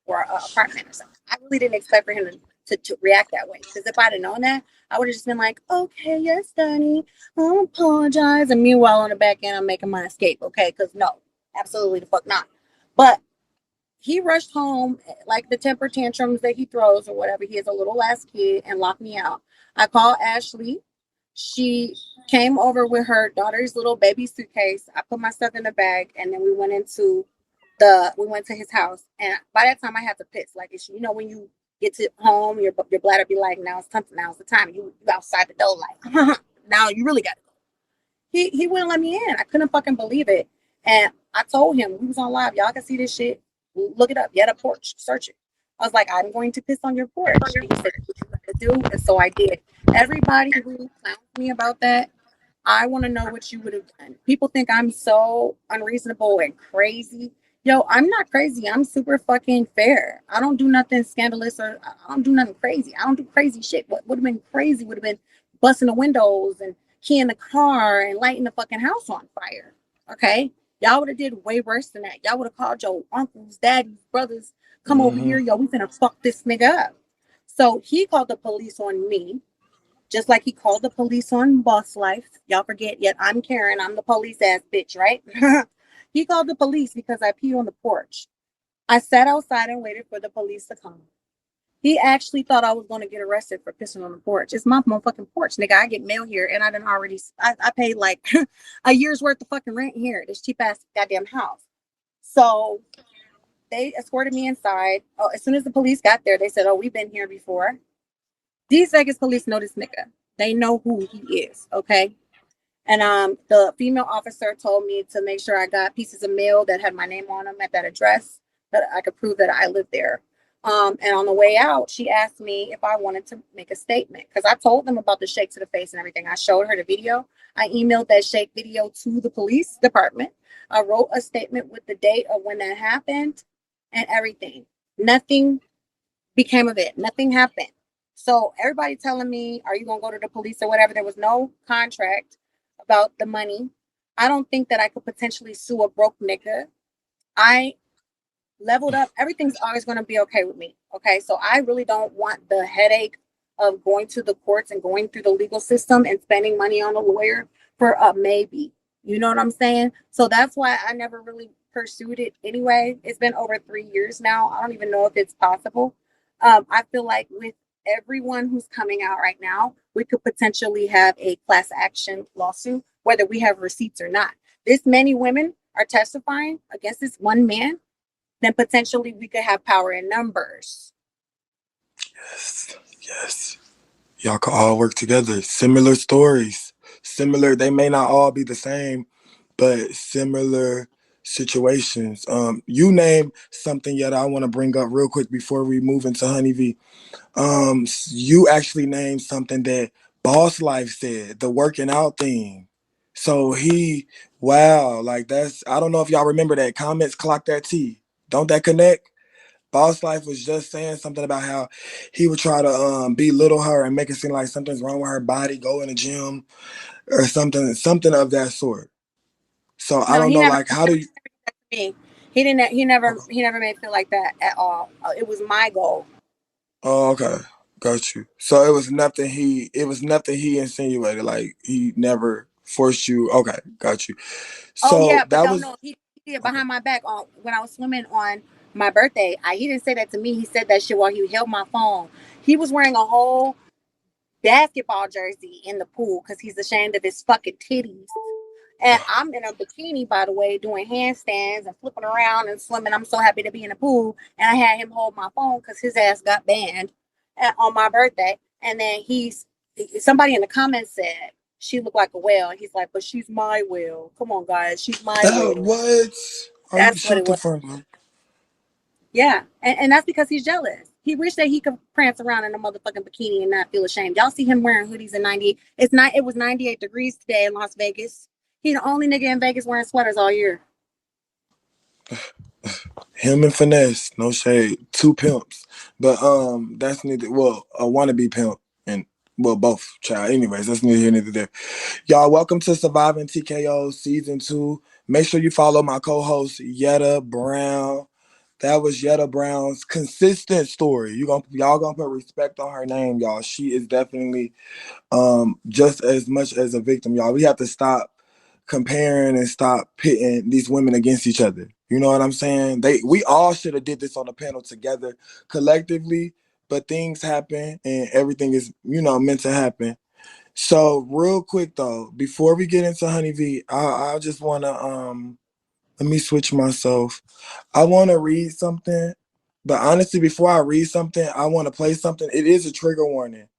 or an apartment or something. I really didn't expect for him to react that way. Because if I'd have known that, I would have just been like, okay, yes, Danny, I'll apologize. And meanwhile, on the back end, I'm making my escape, okay? Because no, absolutely the fuck not. But he rushed home, like the temper tantrums that he throws or whatever. He is a little ass kid and locked me out. I called Ashley. She came over with her daughter's little baby suitcase. I put my stuff in the bag, and then we went to his house. And by that time, I had to piss. Like it's when you get to home, your bladder be like, now's the time. You outside the door, like now you really got to go. He wouldn't let me in. I couldn't fucking believe it. And I told him we was on live. Y'all can see this shit. Look it up. Yetta porch. Search it. I was like, I'm going to piss on your porch. And he said, what you got to do? And so I did. Everybody who clowns me about that, I want to know what you would have done. People think I'm so unreasonable and crazy. Yo, I'm not crazy. I'm super fucking fair. I don't do nothing scandalous or I don't do nothing crazy. I don't do crazy shit. What would have been crazy would have been busting the windows and keying the car and lighting the fucking house on fire. Okay? Y'all would have did way worse than that. Y'all would have called your uncles, daddies, brothers, Come over here, yo, we finna fuck this nigga up. So he called the police on me, just like he called the police on Boss Life. Y'all forget, yet I'm Karen. I'm the police ass bitch, right? He called the police because I peed on the porch. I sat outside and waited for the police to come. He actually thought I was going to get arrested for pissing on the porch. It's my motherfucking porch, nigga. I get mail here, and I paid like a year's worth of fucking rent here. This cheap ass goddamn house. So they escorted me inside. Oh, as soon as the police got there, they said, "Oh, we've been here before." These Vegas police know this nigga. They know who he is. Okay. And the female officer told me to make sure I got pieces of mail that had my name on them at that address, that I could prove that I lived there. And on the way out, she asked me if I wanted to make a statement because I told them about the shake to the face and everything. I showed her the video. I emailed that shake video to the police department. I wrote a statement with the date of when that happened and everything. Nothing became of it. Nothing happened. So everybody telling me, are you going to go to the police or whatever? There was no contract about the money. I don't think that I could potentially sue a broke nigga. I leveled up. Everything's always going to be okay with me. Okay. So I really don't want the headache of going to the courts and going through the legal system and spending money on a lawyer for a maybe. You know what I'm saying? So that's why I never really pursued it anyway. It's been over 3 years now. I don't even know if it's possible. I feel like with everyone who's coming out right now, we could potentially have a class action lawsuit, whether we have receipts or not. This many women are testifying against this one man, then potentially we could have power in numbers. Yes, yes. Y'all can all work together. Similar stories. Similar, they may not all be the same, but similar situations. You name something yet I want to bring up real quick before we move into Honeybee. You actually named something that Boss Life said, the working out thing. So wow, like that's, I don't know if y'all remember that. Comments clock that T. Don't that connect? Boss Life was just saying something about how he would try to belittle her and make it seem like something's wrong with her body, go in the gym or something of that sort. So I No, don't he know, never like how do you me. He didn't. He never made it feel like that at all. It was my goal. Oh, okay. Got you. So it was nothing he insinuated. Like he never forced you. Okay, got you. Oh So yeah, but that don't was know. He did okay. behind my back on when I was swimming on my birthday. He didn't say that to me. He said that shit while he held my phone. He was wearing a whole basketball jersey in the pool because he's ashamed of his fucking titties. And I'm in a bikini, by the way, doing handstands and flipping around and swimming. I'm so happy to be in the pool. And I had him hold my phone because his ass got banned on my birthday. And then somebody in the comments said, she looked like a whale. He's like, but she's my whale. Come on, guys. She's my That whale. what? Are you That's what it shut the was. front door? Yeah. And that's because he's jealous. He wished that he could prance around in a motherfucking bikini and not feel ashamed. Y'all see him wearing hoodies in 98. It was 98 degrees today in Las Vegas. He the only nigga in Vegas wearing sweaters all year. Him and Finesse, no shade. Two pimps. But that's neither a wannabe pimp and both child. Anyways, that's neither here neither there. Y'all, welcome to Surviving TKO Season 2. Make sure you follow my co-host Yetta Brown. That was Yetta Brown's consistent story. Y'all gonna put respect on her name, y'all. She is definitely just as much as a victim, y'all. We have to stop comparing and stop pitting these women against each other. You know what I'm saying? We all should have did this on the panel together collectively, but things happen and everything is, meant to happen. So real quick though, before we get into Honeybee, I just wanna let me switch myself. I wanna read something, but honestly, before I read something, I wanna play something. It is a trigger warning,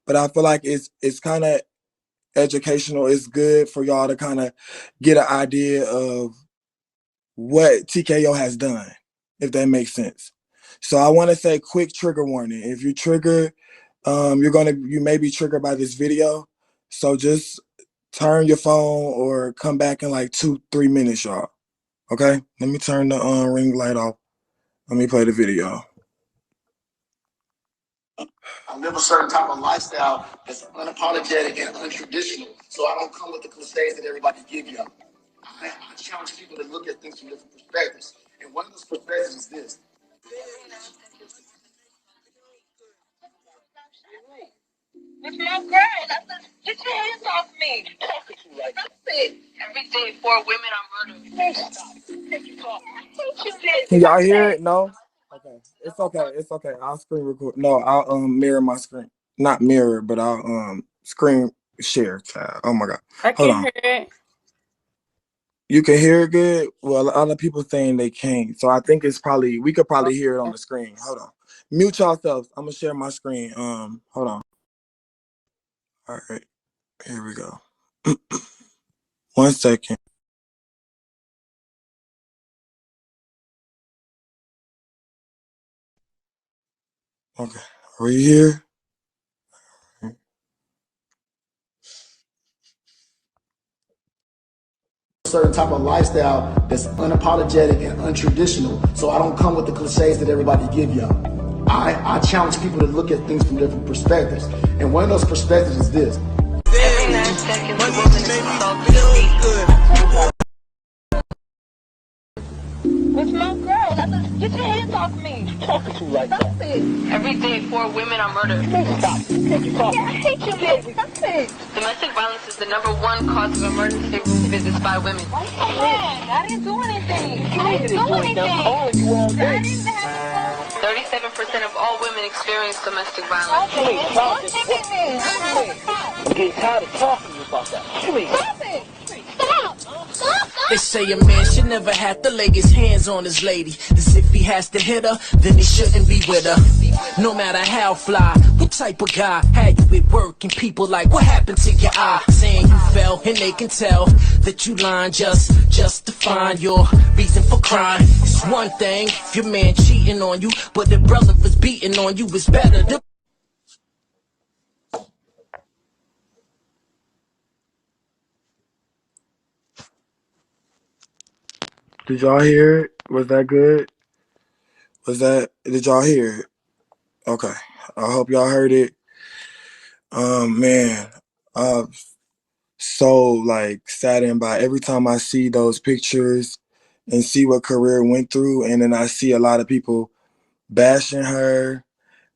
but I feel like it's kind of educational. It's good for y'all to kind of get an idea of what TKO has done, if that makes sense. So I want to say quick trigger warning. If you trigger, you may be triggered by this video. So just turn your phone or come back in like 2-3 minutes, y'all. Okay? Let me turn the ring light off. Let me play the video. I live a certain type of lifestyle that's unapologetic and untraditional. So I don't come with the cliches that everybody give you. I challenge people to look at things from different perspectives. And one of those perspectives is this. my girl. Get your hands off me. Stop it. Every day, 4 women are murdered. Can y'all hear it? No? Okay. It's okay. It's okay. I'll screen record. No, I'll mirror my screen. Not mirror, but I'll screen share, child. Oh my god. I Hold can on. hear it. You can hear it good? Well, other people saying they can't. So I think it's probably we could probably hear it on the screen. Hold on. Mute yourselves. I'm gonna share my screen. Hold on. All right. Here we go. 1 second. Okay. Are we here? Certain type of lifestyle that's unapologetic and untraditional. So I don't come with the cliches that everybody give y'all. I challenge people to look at things from different perspectives. And one of those perspectives is this. Every 9 seconds, a woman is assaulted. It's my girl. Get your hands off me. Talking to like that. Stop it. Every day, 4 women are murdered. Stop. I hate you, man. Stop it. Domestic violence is the #1 cause of emergency room visits by women. I didn't do anything. I didn't do anything. I'm calling you all day. 37% of all women experience domestic violence. Stop it. I'm getting tired of talking to you about that. Stop it. Stop. They say a man should never have to lay his hands on his lady. As if he has to hit her, then he shouldn't be with her. No matter how fly, what type of guy had you at work and people like, what happened to your eye? Saying you fell and they can tell that you lying just to find your reason for crying. It's one thing if your man cheating on you, but the brother was beating on you is better than. Did y'all hear it? Was that good? Did y'all hear it? Okay. I hope y'all heard it. Man, I'm so like saddened by every time I see those pictures and see what career went through, and then I see a lot of people bashing her,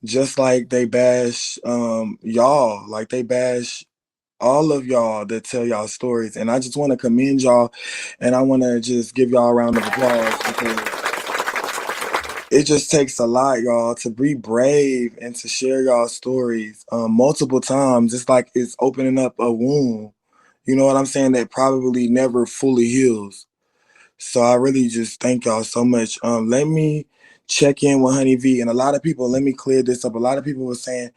just like they bash y'all, like they bash all of y'all that tell y'all stories. And I just want to commend y'all, and I want to just give y'all a round of applause because it just takes a lot, y'all, to be brave and to share y'all stories multiple times. It's like it's opening up a wound. You know what I'm saying? That probably never fully heals. So I really just thank y'all so much. Let me check in with Honey V. And a lot of people, let me clear this up. A lot of people were saying,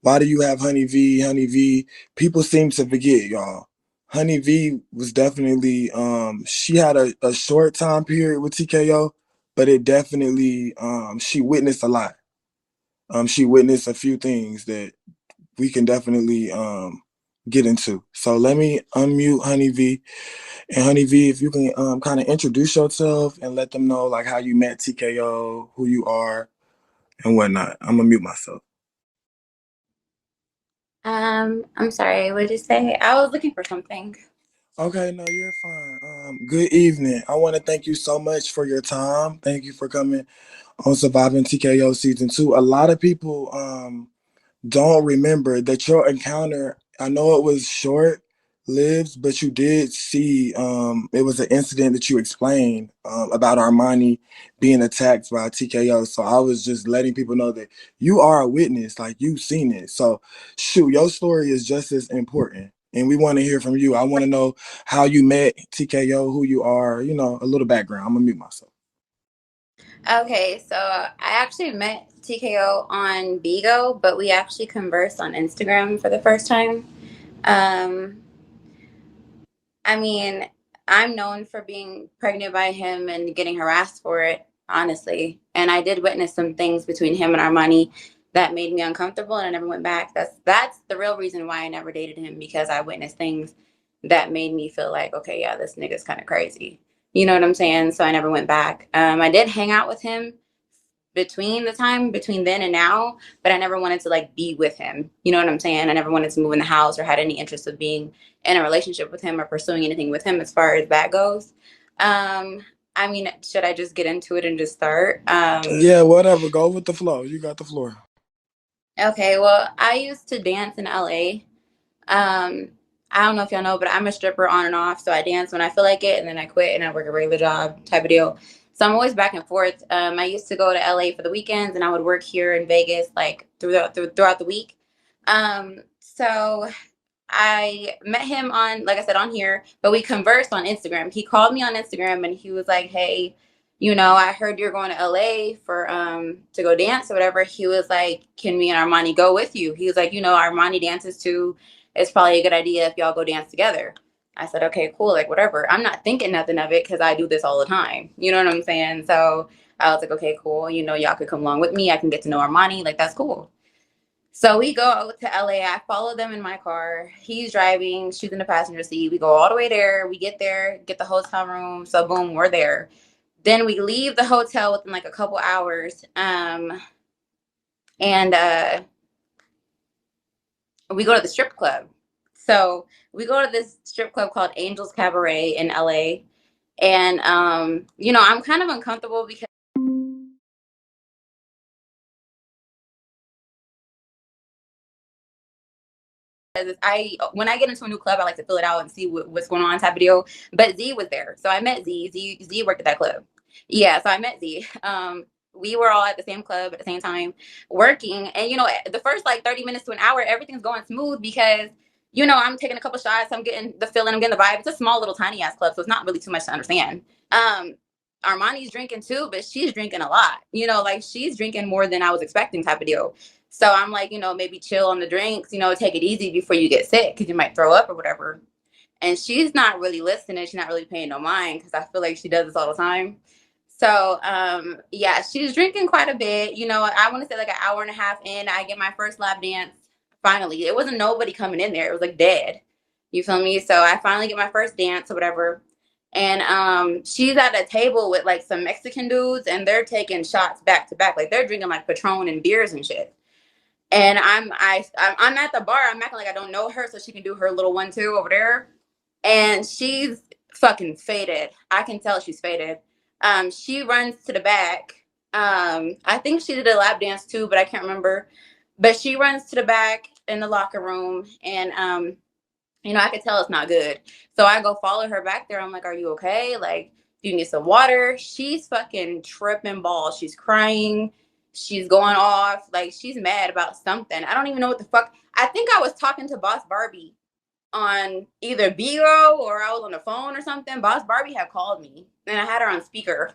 why do you have Honey V? Honey V. People seem to forget, y'all. Honey V was definitely, she had a short time period with TKO, but it definitely, she witnessed a lot. She witnessed a few things that we can definitely get into. So let me unmute Honey V. And Honey V, if you can kind of introduce yourself and let them know like how you met TKO, who you are, and whatnot. I'm gonna mute myself. I'm sorry, what did you say? I was looking for something. Okay, no, you're fine. Good evening. I want to thank you so much for your time. Thank you for coming on Surviving TKO Season 2. A lot of people don't remember that your encounter, I know it was short lived, but you did see it was an incident that you explained about Armani being attacked by TKO. So I was just letting people know that you are a witness, like you've seen it. So shoot, your story is just as important. And we want to hear from you. I want to know how you met TKO, who you are, you know, a little background. I'm gonna mute myself. Okay, so I actually met TKO on Bigo, but we actually conversed on Instagram for the first time. Um, I mean, I'm known for being pregnant by him and getting harassed for it, honestly. And I did witness some things between him and Armani that made me uncomfortable, and I never went back. That's the real reason why I never dated him, because I witnessed things that made me feel like, okay, yeah, this nigga's kind of crazy. You know what I'm saying? So I never went back. I did hang out with him between then and now, but I never wanted to like be with him. You know what I'm saying? I never wanted to move in the house or had any interest of being in a relationship with him or pursuing anything with him as far as that goes. I mean, should I just get into it and just start? Yeah, whatever. Go with the flow. You got the floor. Okay, well, I used to dance in LA. I don't know if y'all know, but I'm a stripper on and off. So I dance when I feel like it, and then I quit and I work a regular job type of deal. So I'm always back and forth. I used to go to LA for the weekends, and I would work here in Vegas like throughout the week. So I met him on, like I said, on here, but we conversed on Instagram. He called me on Instagram and he was like, "Hey, I heard you're going to LA for to go dance or whatever." He was like, "Can me and Armani go with you?" He was like, "Armani dances too. It's probably a good idea if y'all go dance together." I said, "Okay, cool, like whatever." I'm not thinking nothing of it because I do this all the time. You know what I'm saying? So I was like, "Okay, cool. Y'all could come along with me. I can get to know Armani. Like that's cool." So we go to LA. I follow them in my car. He's driving. She's in the passenger seat. We go all the way there. We get there, get the hotel room. So boom, we're there. Then we leave the hotel within like a couple hours. And we go to the strip club. So we go to this strip club called Angels Cabaret in LA. And I'm kind of uncomfortable because when I get into a new club, I like to fill it out and see what's going on type of deal. But Z was there, so I met Z. Z worked at that club. Yeah, so I met Z. We were all at the same club at the same time working, and the first like 30 minutes to an hour, everything's going smooth because I'm taking a couple shots, I'm getting the feeling, I'm getting the vibe. It's a small little tiny ass club, so it's not really too much to understand. Armani's drinking too, but she's drinking a lot. Like she's drinking more than I was expecting type of deal. So I'm like, maybe chill on the drinks, take it easy before you get sick because you might throw up or whatever. And she's not really listening. She's not really paying no mind because I feel like she does this all the time. So, yeah, she's drinking quite a bit. I want to say like an hour and a half in, I get my first lap dance. Finally, it wasn't nobody coming in there. It was like dead. You feel me? So I finally get my first dance or whatever. And she's at a table with like some Mexican dudes and they're taking shots back to back. Like they're drinking like Patron and beers and shit. And I'm at the bar. I'm acting like I don't know her, so she can do her little 1-2 over there. And she's fucking faded. I can tell she's faded. She runs to the back. I think she did a lap dance too, but I can't remember. But she runs to the back in the locker room, and I could tell it's not good. So I go follow her back there. I'm like, "Are you okay? Like, do you need some water?" She's fucking tripping balls. She's crying. She's going off. Like, she's mad about something. I don't even know what the fuck. I think I was talking to Boss Barbie on either Bigo or I was on the phone or something. Boss Barbie had called me and I had her on speaker.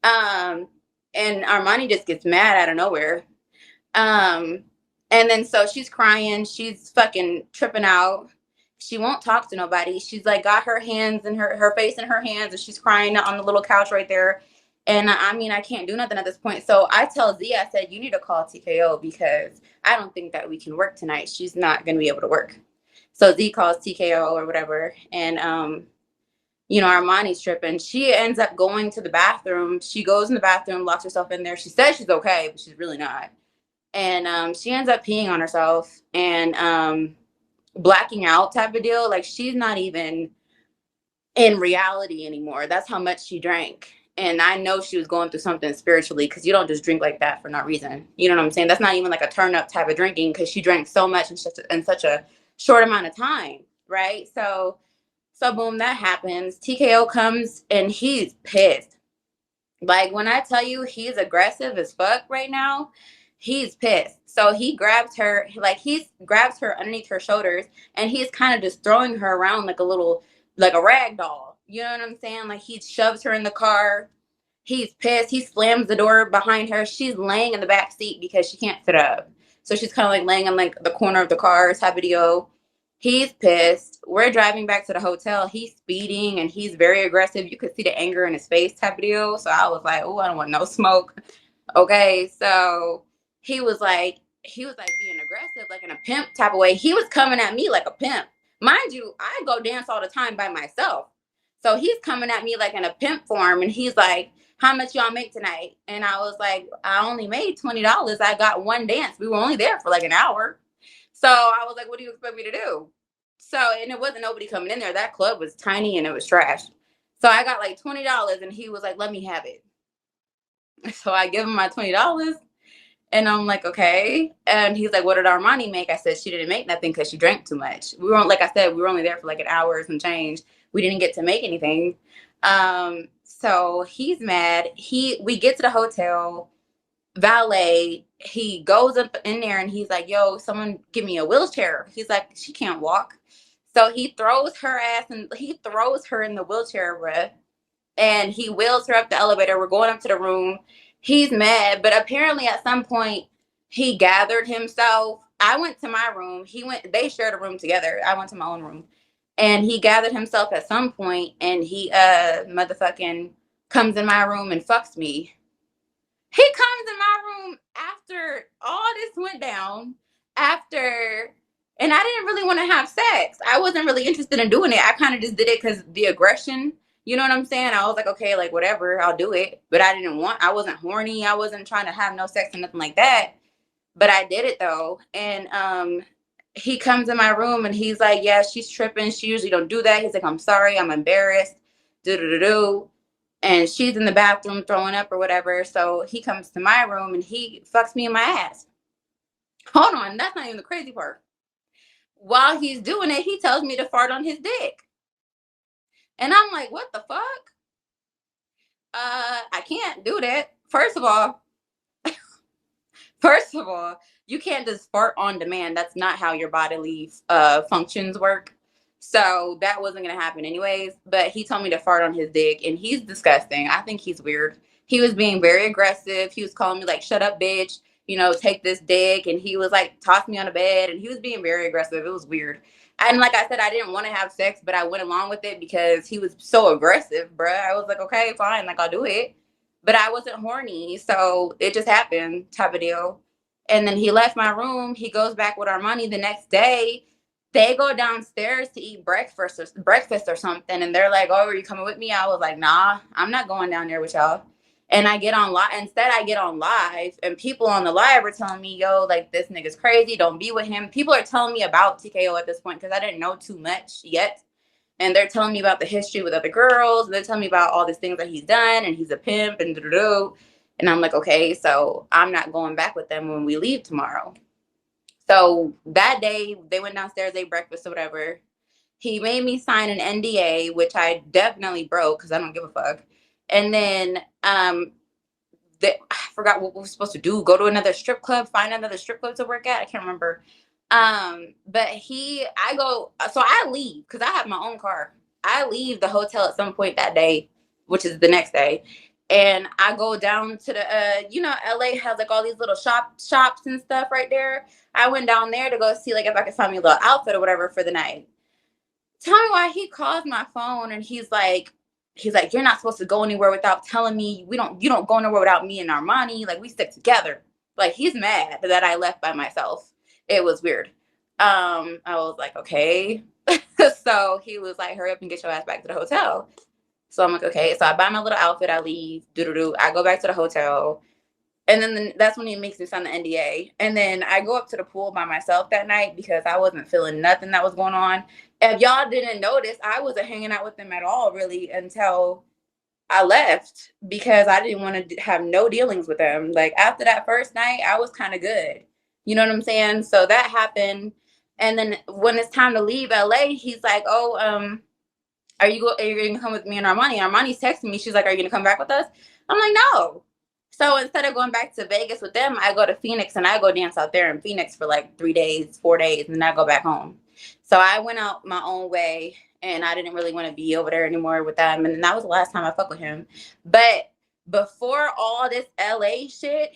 And Armani just gets mad out of nowhere. Um, and then so she's crying, she's fucking tripping out. She won't talk to nobody. She's like got her hands and her face in her hands and she's crying on the little couch right there. And I mean, I can't do nothing at this point. So I tell Z, I said, "You need to call TKO because I don't think that we can work tonight. She's not going to be able to work." So Z calls TKO or whatever. And, Armani's tripping. She ends up going to the bathroom. She goes in the bathroom, locks herself in there. She says she's okay, but she's really not. And she ends up peeing on herself and blacking out type of deal. Like she's not even in reality anymore. That's how much she drank. And I know she was going through something spiritually because you don't just drink like that for no reason. You know what I'm saying? That's not even like a turn up type of drinking because she drank so much in such a short amount of time, right? So boom, that happens. TKO comes and he's pissed. Like when I tell you he's aggressive as fuck right now, he's pissed. So he grabs her, underneath her shoulders, and he's kind of just throwing her around like a rag doll. You know what I'm saying? Like he shoves her in the car. He's pissed. He slams the door behind her. She's laying in the back seat because she can't sit up. So she's kind of like laying on like the corner of the car type of deal. He's pissed. We're driving back to the hotel. He's speeding and he's very aggressive. You could see the anger in his face type of deal. So I was like, "Oh, I don't want no smoke." Okay. So he was like being aggressive, like in a pimp type of way. He was coming at me like a pimp. Mind you, I go dance all the time by myself. So he's coming at me like in a pimp form and he's like, "How much y'all make tonight?" And I was like, "I only made $20. I got one dance. We were only there for like an hour." So I was like, "What do you expect me to do?" So, and it wasn't nobody coming in there. That club was tiny and it was trash. So I got like $20 and he was like, "Let me have it." So I give him my $20 And I'm like, okay. And he's like, what did Armani make? I said, she didn't make nothing because she drank too much. We were, like I said, we were only there for like an hour and some change. We didn't get to make anything. So he's mad. We get to the hotel, valet, he goes up in there and he's like, yo, someone give me a wheelchair. He's like, she can't walk. So he throws her in the wheelchair, bruh, and he wheels her up the elevator. We're going up to the room. He's mad, but apparently at some point he gathered himself. I went to my room. They shared a room together. I went to my own room. And he gathered himself at some point and he motherfucking comes in my room and fucks me. He comes in my room after all this went down, and I didn't really want to have sex. I wasn't really interested in doing it. I kind of just did it because the aggression, you know what I'm saying? I was like, okay, like whatever, I'll do it. But I wasn't horny. I wasn't trying to have no sex or nothing like that. But I did it though. And he comes in my room and he's like, yeah, she's tripping. She usually don't do that. He's like, I'm sorry, I'm embarrassed. Do. And she's in the bathroom throwing up or whatever. So he comes to my room and he fucks me in my ass. Hold on, that's not even the crazy part. While he's doing it, he tells me to fart on his dick. And I'm like, what the fuck? I can't do that. First of all, you can't just fart on demand. That's not how your bodily functions work. So that wasn't going to happen anyways. But he told me to fart on his dick, and he's disgusting. I think he's weird. He was being very aggressive. He was calling me like, shut up, bitch. You know, take this dick. And he was like, toss me on the bed. And he was being very aggressive. It was weird. And like I said, I didn't want to have sex, but I went along with it because he was so aggressive, bruh. I was like, okay, fine. Like, I'll do it. But I wasn't horny. So it just happened type of deal. And then he left my room. He goes back with Armani the next day. They go downstairs to eat breakfast or something. And they're like, oh, are you coming with me? I was like, nah, I'm not going down there with y'all. And I get on live. Instead, I get on live. And people on the live are telling me, yo, like, this nigga's crazy. Don't be with him. People are telling me about TKO at this point because I didn't know too much yet. And they're telling me about the history with other girls. And they're telling me about all these things that he's done. And he's a pimp and do. And I'm like, okay, so I'm not going back with them when we leave tomorrow. So that day, they went downstairs, ate breakfast or whatever. He made me sign an NDA, which I definitely broke because I don't give a fuck. And then I forgot what we were supposed to do. Go to another strip club, find another strip club to work at. I can't remember. But I leave because I have my own car. I leave the hotel at some point that day, which is the next day. And I go down to the, LA has like all these little shops and stuff right there. I went down there to go see like if I could find me a little outfit or whatever for the night. Tell me why he calls my phone and he's like, you're not supposed to go anywhere without telling me. You don't go nowhere without me and Armani. Like, we stick together. Like, he's mad that I left by myself. It was weird. I was like, okay. So he was like, hurry up and get your ass back to the hotel. So I'm like, okay. So I buy my little outfit. I leave. I go back to the hotel. And then that's when he makes me sign the NDA. And then I go up to the pool by myself that night because I wasn't feeling nothing that was going on. If y'all didn't notice, I wasn't hanging out with them at all really until I left because I didn't want to have no dealings with them. Like, after that first night, I was kind of good. You know what I'm saying? So that happened. And then when it's time to leave LA, he's like, oh, are you going to come with me and Armani? Armani's texting me. She's like, are you going to come back with us? I'm like, no. So instead of going back to Vegas with them, I go to Phoenix and I go dance out there in Phoenix for like 3 days, 4 days, and then I go back home. So I went out my own way and I didn't really want to be over there anymore with them. And that was the last time I fucked with him. But before all this LA shit,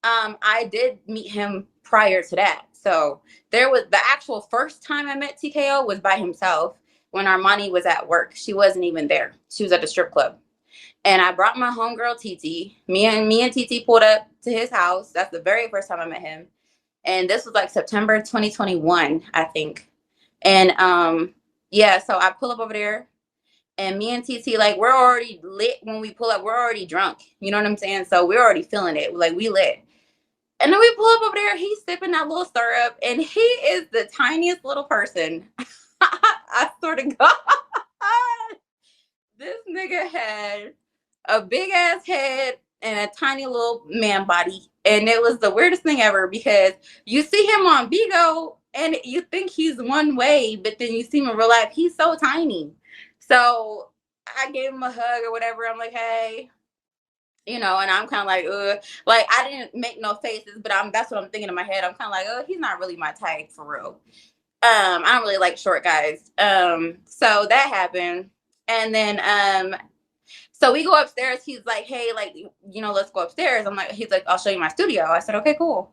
I did meet him prior to that. So there was the actual first time I met TKO was by himself when Armani was at work. She wasn't even there. She was at the strip club. And I brought my homegirl TT. Me and TT pulled up to his house. That's the very first time I met him. And this was like September 2021, I think. And so I pull up over there. And me and TT, like, we're already lit when we pull up. We're already drunk. You know what I'm saying? So we're already feeling it. Like, we lit. And then we pull up over there. He's sipping that little syrup. And he is the tiniest little person. I swear to God. This nigga had a big ass head and a tiny little man body. And it was the weirdest thing ever because you see him on Bigo and you think he's one way, but then you see him in real life, he's so tiny. So I gave him a hug or whatever. I'm like, hey, and I'm kind of like, like I didn't make no faces, but that's what I'm thinking in my head. I'm kind of like, he's not really my type for real. I don't really like short guys. So that happened. And then, so we go upstairs. He's like, hey, like, let's go upstairs. He's like, I'll show you my studio. I said, okay, cool.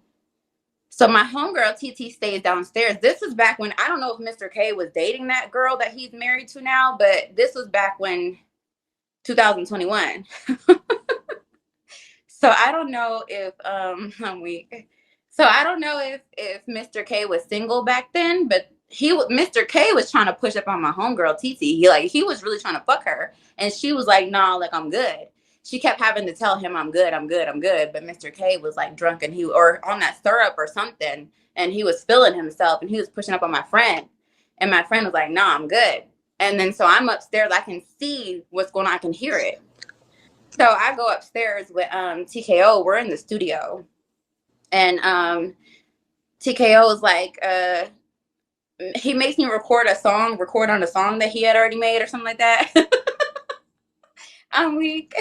So my homegirl, TT, stays downstairs. This was back when, I don't know if Mr. K was dating that girl that he's married to now, but this was back when 2021. So I don't know if, I'm weak. So I don't know if Mr. K was single back then, but Mr. K was trying to push up on my homegirl, TT. He was really trying to fuck her. And she was like, nah, like, I'm good. She kept having to tell him, I'm good. But Mr. K was like drunk or on that syrup or something. And he was feeling himself and he was pushing up on my friend. And my friend was like, nah, I'm good. And then so I'm upstairs. I can see what's going on. I can hear it. So I go upstairs with TKO. We're in the studio. And TKO is like, he makes me record on a song that he had already made or something like that. I'm weak.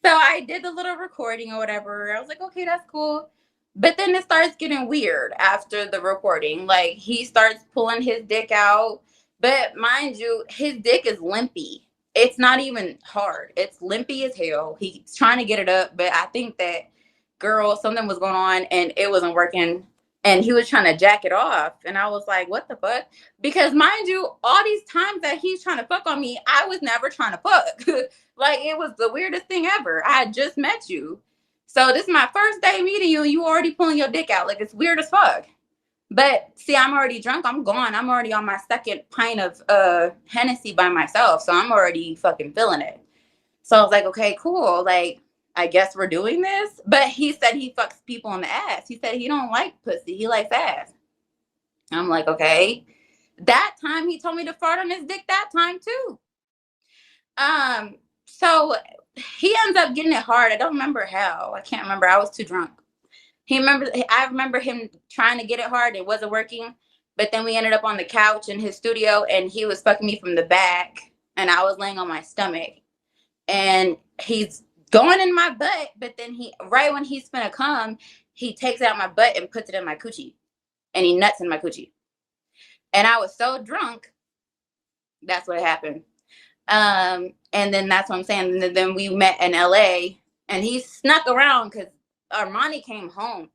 So I did the little recording or whatever. I was like, okay, that's cool. But then it starts getting weird after the recording. Like he starts pulling his dick out. But mind you, his dick is limpy. It's not even hard. It's limpy as hell. He's trying to get it up. But I think that, girl, something was going on and it wasn't working. And he was trying to jack it off. And I was like, what the fuck? Because mind you, all these times that he's trying to fuck on me, I was never trying to fuck. Like, it was the weirdest thing ever. I had just met you. So this is my first day meeting you, and you already pulling your dick out. Like, it's weird as fuck. But see, I'm already drunk. I'm gone. I'm already on my second pint of Hennessy by myself. So I'm already fucking feeling it. So I was like, okay, cool. Like, I guess we're doing this. But he said he fucks people in the ass. He said he don't like pussy. He likes ass. I'm like, okay. That time he told me to fart on his dick that time too. So he ends up getting it hard. I don't remember how. I can't remember. I was too drunk. I remember him trying to get it hard. It wasn't working. But then we ended up on the couch in his studio and he was fucking me from the back and I was laying on my stomach. And he's going in my butt, but then right when he's gonna come, he takes out my butt and puts it in my coochie. And he nuts in my coochie. And I was so drunk. That's what happened. And then that's what I'm saying. And then we met in LA and he snuck around because Armani came home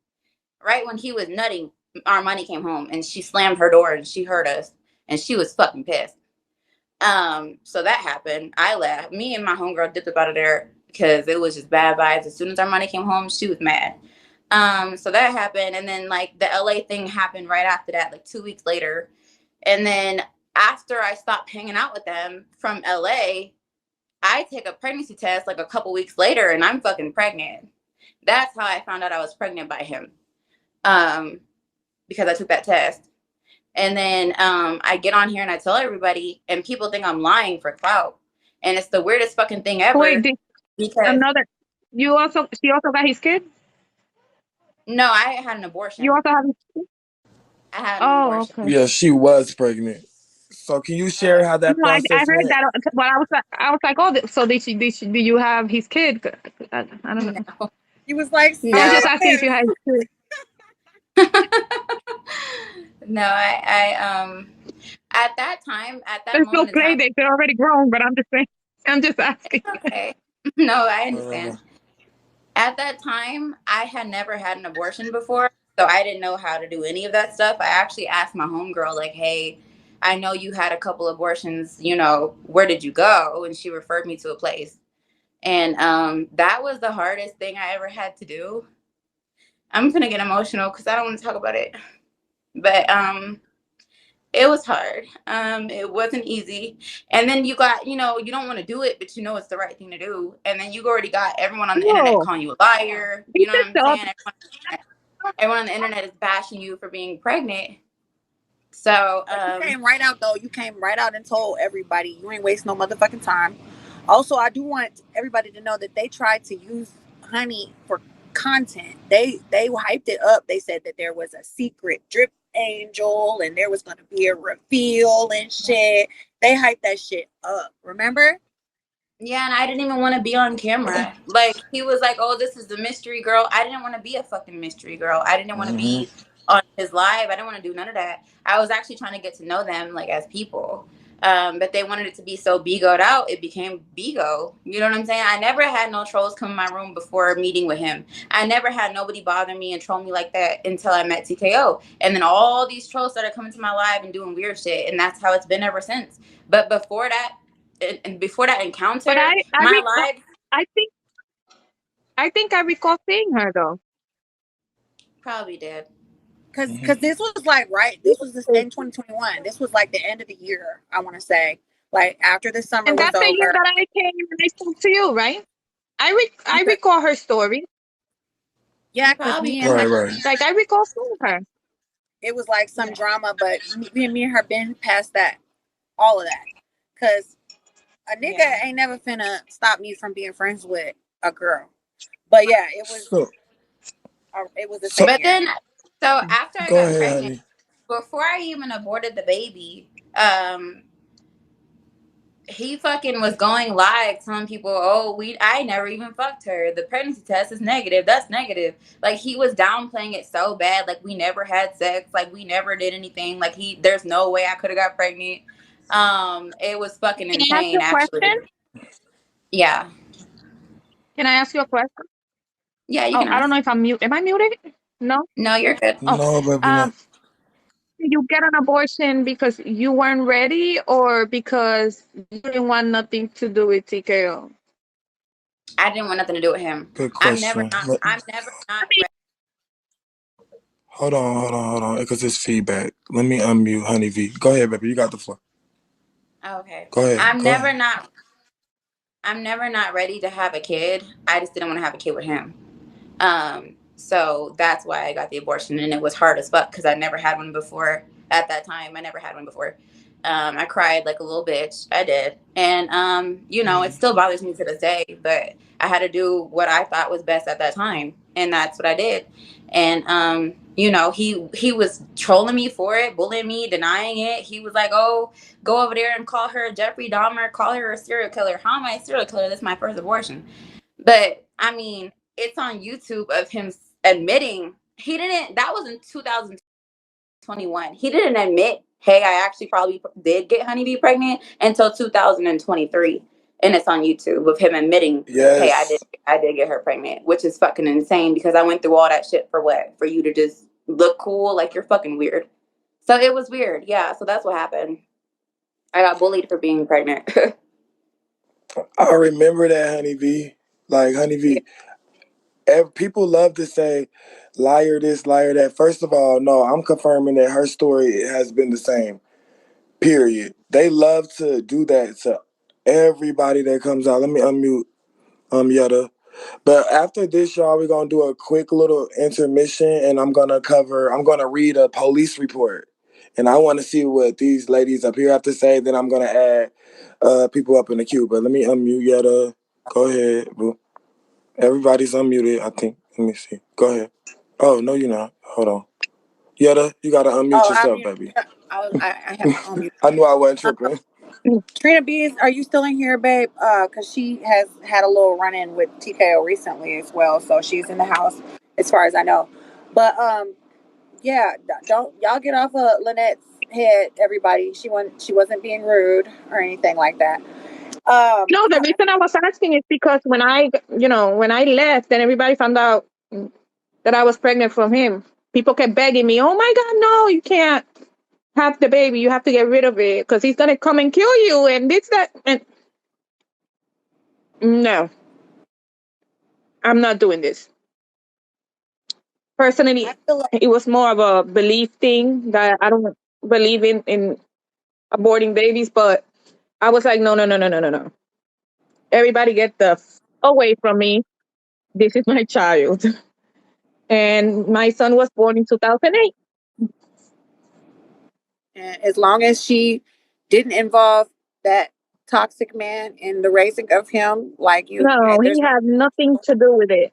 right when he was nutting. Armani came home and she slammed her door and she heard us and she was fucking pissed. So that happened. I left. Me and my homegirl dipped up out of there because it was just bad vibes. As soon as Armani came home, she was mad. So that happened. And then like the LA thing happened right after that, like 2 weeks later. And then after I stopped hanging out with them from LA, I take a pregnancy test like a couple weeks later and I'm fucking pregnant. That's how I found out I was pregnant by him. Because I took that test. And then I get on here and I tell everybody and people think I'm lying for clout. And it's the weirdest fucking thing ever. Wait, because she also got his kid? No, I had an abortion. You also have his kid? I had an abortion. Okay. Yeah, she was pregnant. So can you share how that No, I process heard went? that, but I was like, oh, so did you have his kid? I don't know. No. He was like, I was just asking if you had his kid. No, I at that There's no moment in play time, date. They're already grown, but I'm just saying. I'm just asking. okay. No, I understand. At that time, I had never had an abortion before, so I didn't know how to do any of that stuff. I actually asked my homegirl, like, hey, I know you had a couple abortions, where did you go? And she referred me to a place. And that was the hardest thing I ever had to do. I'm gonna get emotional because I don't want to talk about it. But it was hard. It wasn't easy. And then you got, you don't want to do it, but it's the right thing to do. And then you already got everyone on the internet calling you a liar. You know what I'm saying? Everyone on the internet is bashing you for being pregnant. So you came right out though. You came right out and told everybody. You ain't waste no motherfucking time. Also, I do want everybody to know that they tried to use honey for content. They hyped it up. They said that there was a secret drip angel and there was going to be a reveal and shit. They hyped that shit up. Remember? Yeah, and I didn't even want to be on camera. Like, he was like, "Oh, this is the mystery girl." I didn't want to be a fucking mystery girl. I didn't want to be on his live. I didn't want to do none of that. I was actually trying to get to know them, like, as people. But they wanted it to be so bigoed out, it became bigo. You know what I'm saying? I never had no trolls come in my room before meeting with him. I never had nobody bother me and troll me like that until I met TKO. And then all these trolls started coming to my live and doing weird shit. And that's how it's been ever since. But before that, and before that encounter, But my life I think I recall seeing her though. probably did. Because this was like, right, this was in 2021. This was like the end of the year, I want to say. Like, after the summer And was that's the year over. that I came and I spoke to you, right? I recall her story. Yeah, because Probably me and her, Right. Like I recall seeing her. it was like some drama, but me and her been past that, all of that. Because a nigga ain't never finna stop me from being friends with a girl. But yeah, So, it was the so same But year. then, so after I go got ahead, pregnant, honey. before I even aborted the baby, he fucking was going live telling people, "Oh, I never even fucked her. The pregnancy test is negative. That's negative." Like, he was downplaying it so bad. Like, we never had sex. Like, we never did anything. Like, there's no way I could have got pregnant. It was fucking Can I ask you insane, a question? actually. Yeah, Can I ask you a question? yeah, you Oh, can I don't ask. know if I'm mute. Am I muted? No. No, you're good. Oh, No, baby, no. did you get an abortion because you weren't ready or because you didn't want nothing to do with TKO? I didn't want nothing to do with him. Good question. I'm never not ready. Hold on, because it's feedback. Let me unmute Honey V. Go ahead, baby. You got the floor. Okay. Go ahead. I'm Go ahead. never not I'm never not ready to have a kid. I just didn't want to have a kid with him. So that's why I got the abortion, and it was hard as fuck because I never had one before. At that time, I never had one before. I cried like a little bitch. I did, and it still bothers me to this day. But I had to do what I thought was best at that time, and that's what I did. And he was trolling me for it, bullying me, denying it. He was like, "Oh, go over there and call her Jeffrey Dahmer, call her a serial killer." How am I a serial killer? This is my first abortion. But I mean, it's on YouTube of him admitting he didn't. That was in 2021. He didn't admit, "Hey, I actually probably did get Honeybee pregnant," until 2023, and it's on YouTube of him admitting, "Hey, Yes. I did get her pregnant," which is fucking insane because I went through all that shit for what? For you to just look cool? Like, you're fucking weird. So it was weird. Yeah. So that's what happened. I got bullied for being pregnant. I remember that, Honey V. Like, Honey V. People love to say, liar this, liar that. First of all, no, I'm confirming that her story has been the same. Period. They love to do that to everybody that comes out. Let me unmute Yetta. But after this, y'all, we're gonna do a quick little intermission, and I'm gonna read a police report, and I want to see what these ladies up here have to say. Then I'm gonna add people up in the queue. But let me unmute Yetta. Go ahead, boo. Everybody's unmuted, I think. Let me see. Go ahead. Oh no, you're not. Hold on. Yetta, you gotta unmute Oh, yourself, baby. I have to unmute. I knew I wasn't tripping. Trina B, are you still in here, babe? Because she has had a little run-in with TKO recently as well, so she's in the house as far as I know. But yeah, don't y'all get off of Lynette's head, everybody. She wasn't being rude or anything like that. No, the reason I was asking is because when I left and everybody found out that I was pregnant from him, people kept begging me, "Oh my God, no, you can't have the baby. You have to get rid of it because he's gonna come and kill you." And this, that, and no, I'm not doing this. Personally, it was more of a belief thing that I don't believe in aborting babies, but I was like, no, no, no, no, no, no, no. Everybody get the away from me. This is my child. And my son was born in 2008. And as long as she didn't involve that toxic man in the raising of him, like you, No, he there's no. had nothing to do with it.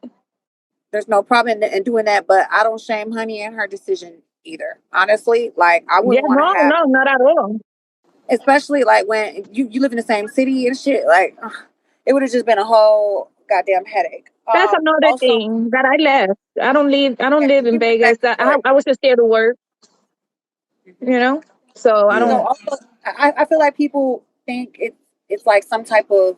there's no problem in doing that, but I don't shame Honey in her decision either. Honestly, like I Yeah, wouldn't want to no, have, no, not at all. especially like when you live in the same city and shit. Like it would have just been a whole goddamn headache. That's another Also, thing that I left. I don't yeah, live in you went back Vegas. and forth. I was just there to work, you know. So I Yeah. So don't. also, I feel like people think it's like some type of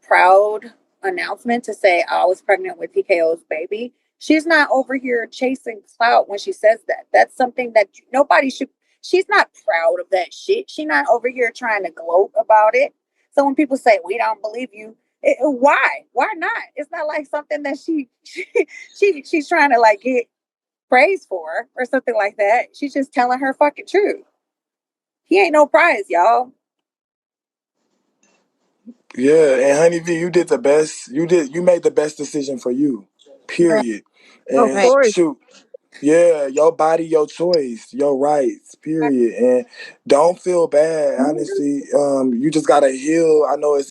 proud announcement to say I was pregnant with TKO's baby. She's not over here chasing clout when she says that. That's something that nobody should. She's not proud of that shit. She's not over here trying to gloat about it. So when people say we don't believe you, why? Why not? It's not like something that she's trying to like get praise for or something like that. She's just telling her fucking truth. He ain't no prize, y'all. Yeah, and Honeybee, you did the best. You made the best decision for you. Right. Period. Of And Right. course. shoot, yeah, your body, your choice, your rights. Period. And don't feel bad. Honestly, you just gotta heal. I know it's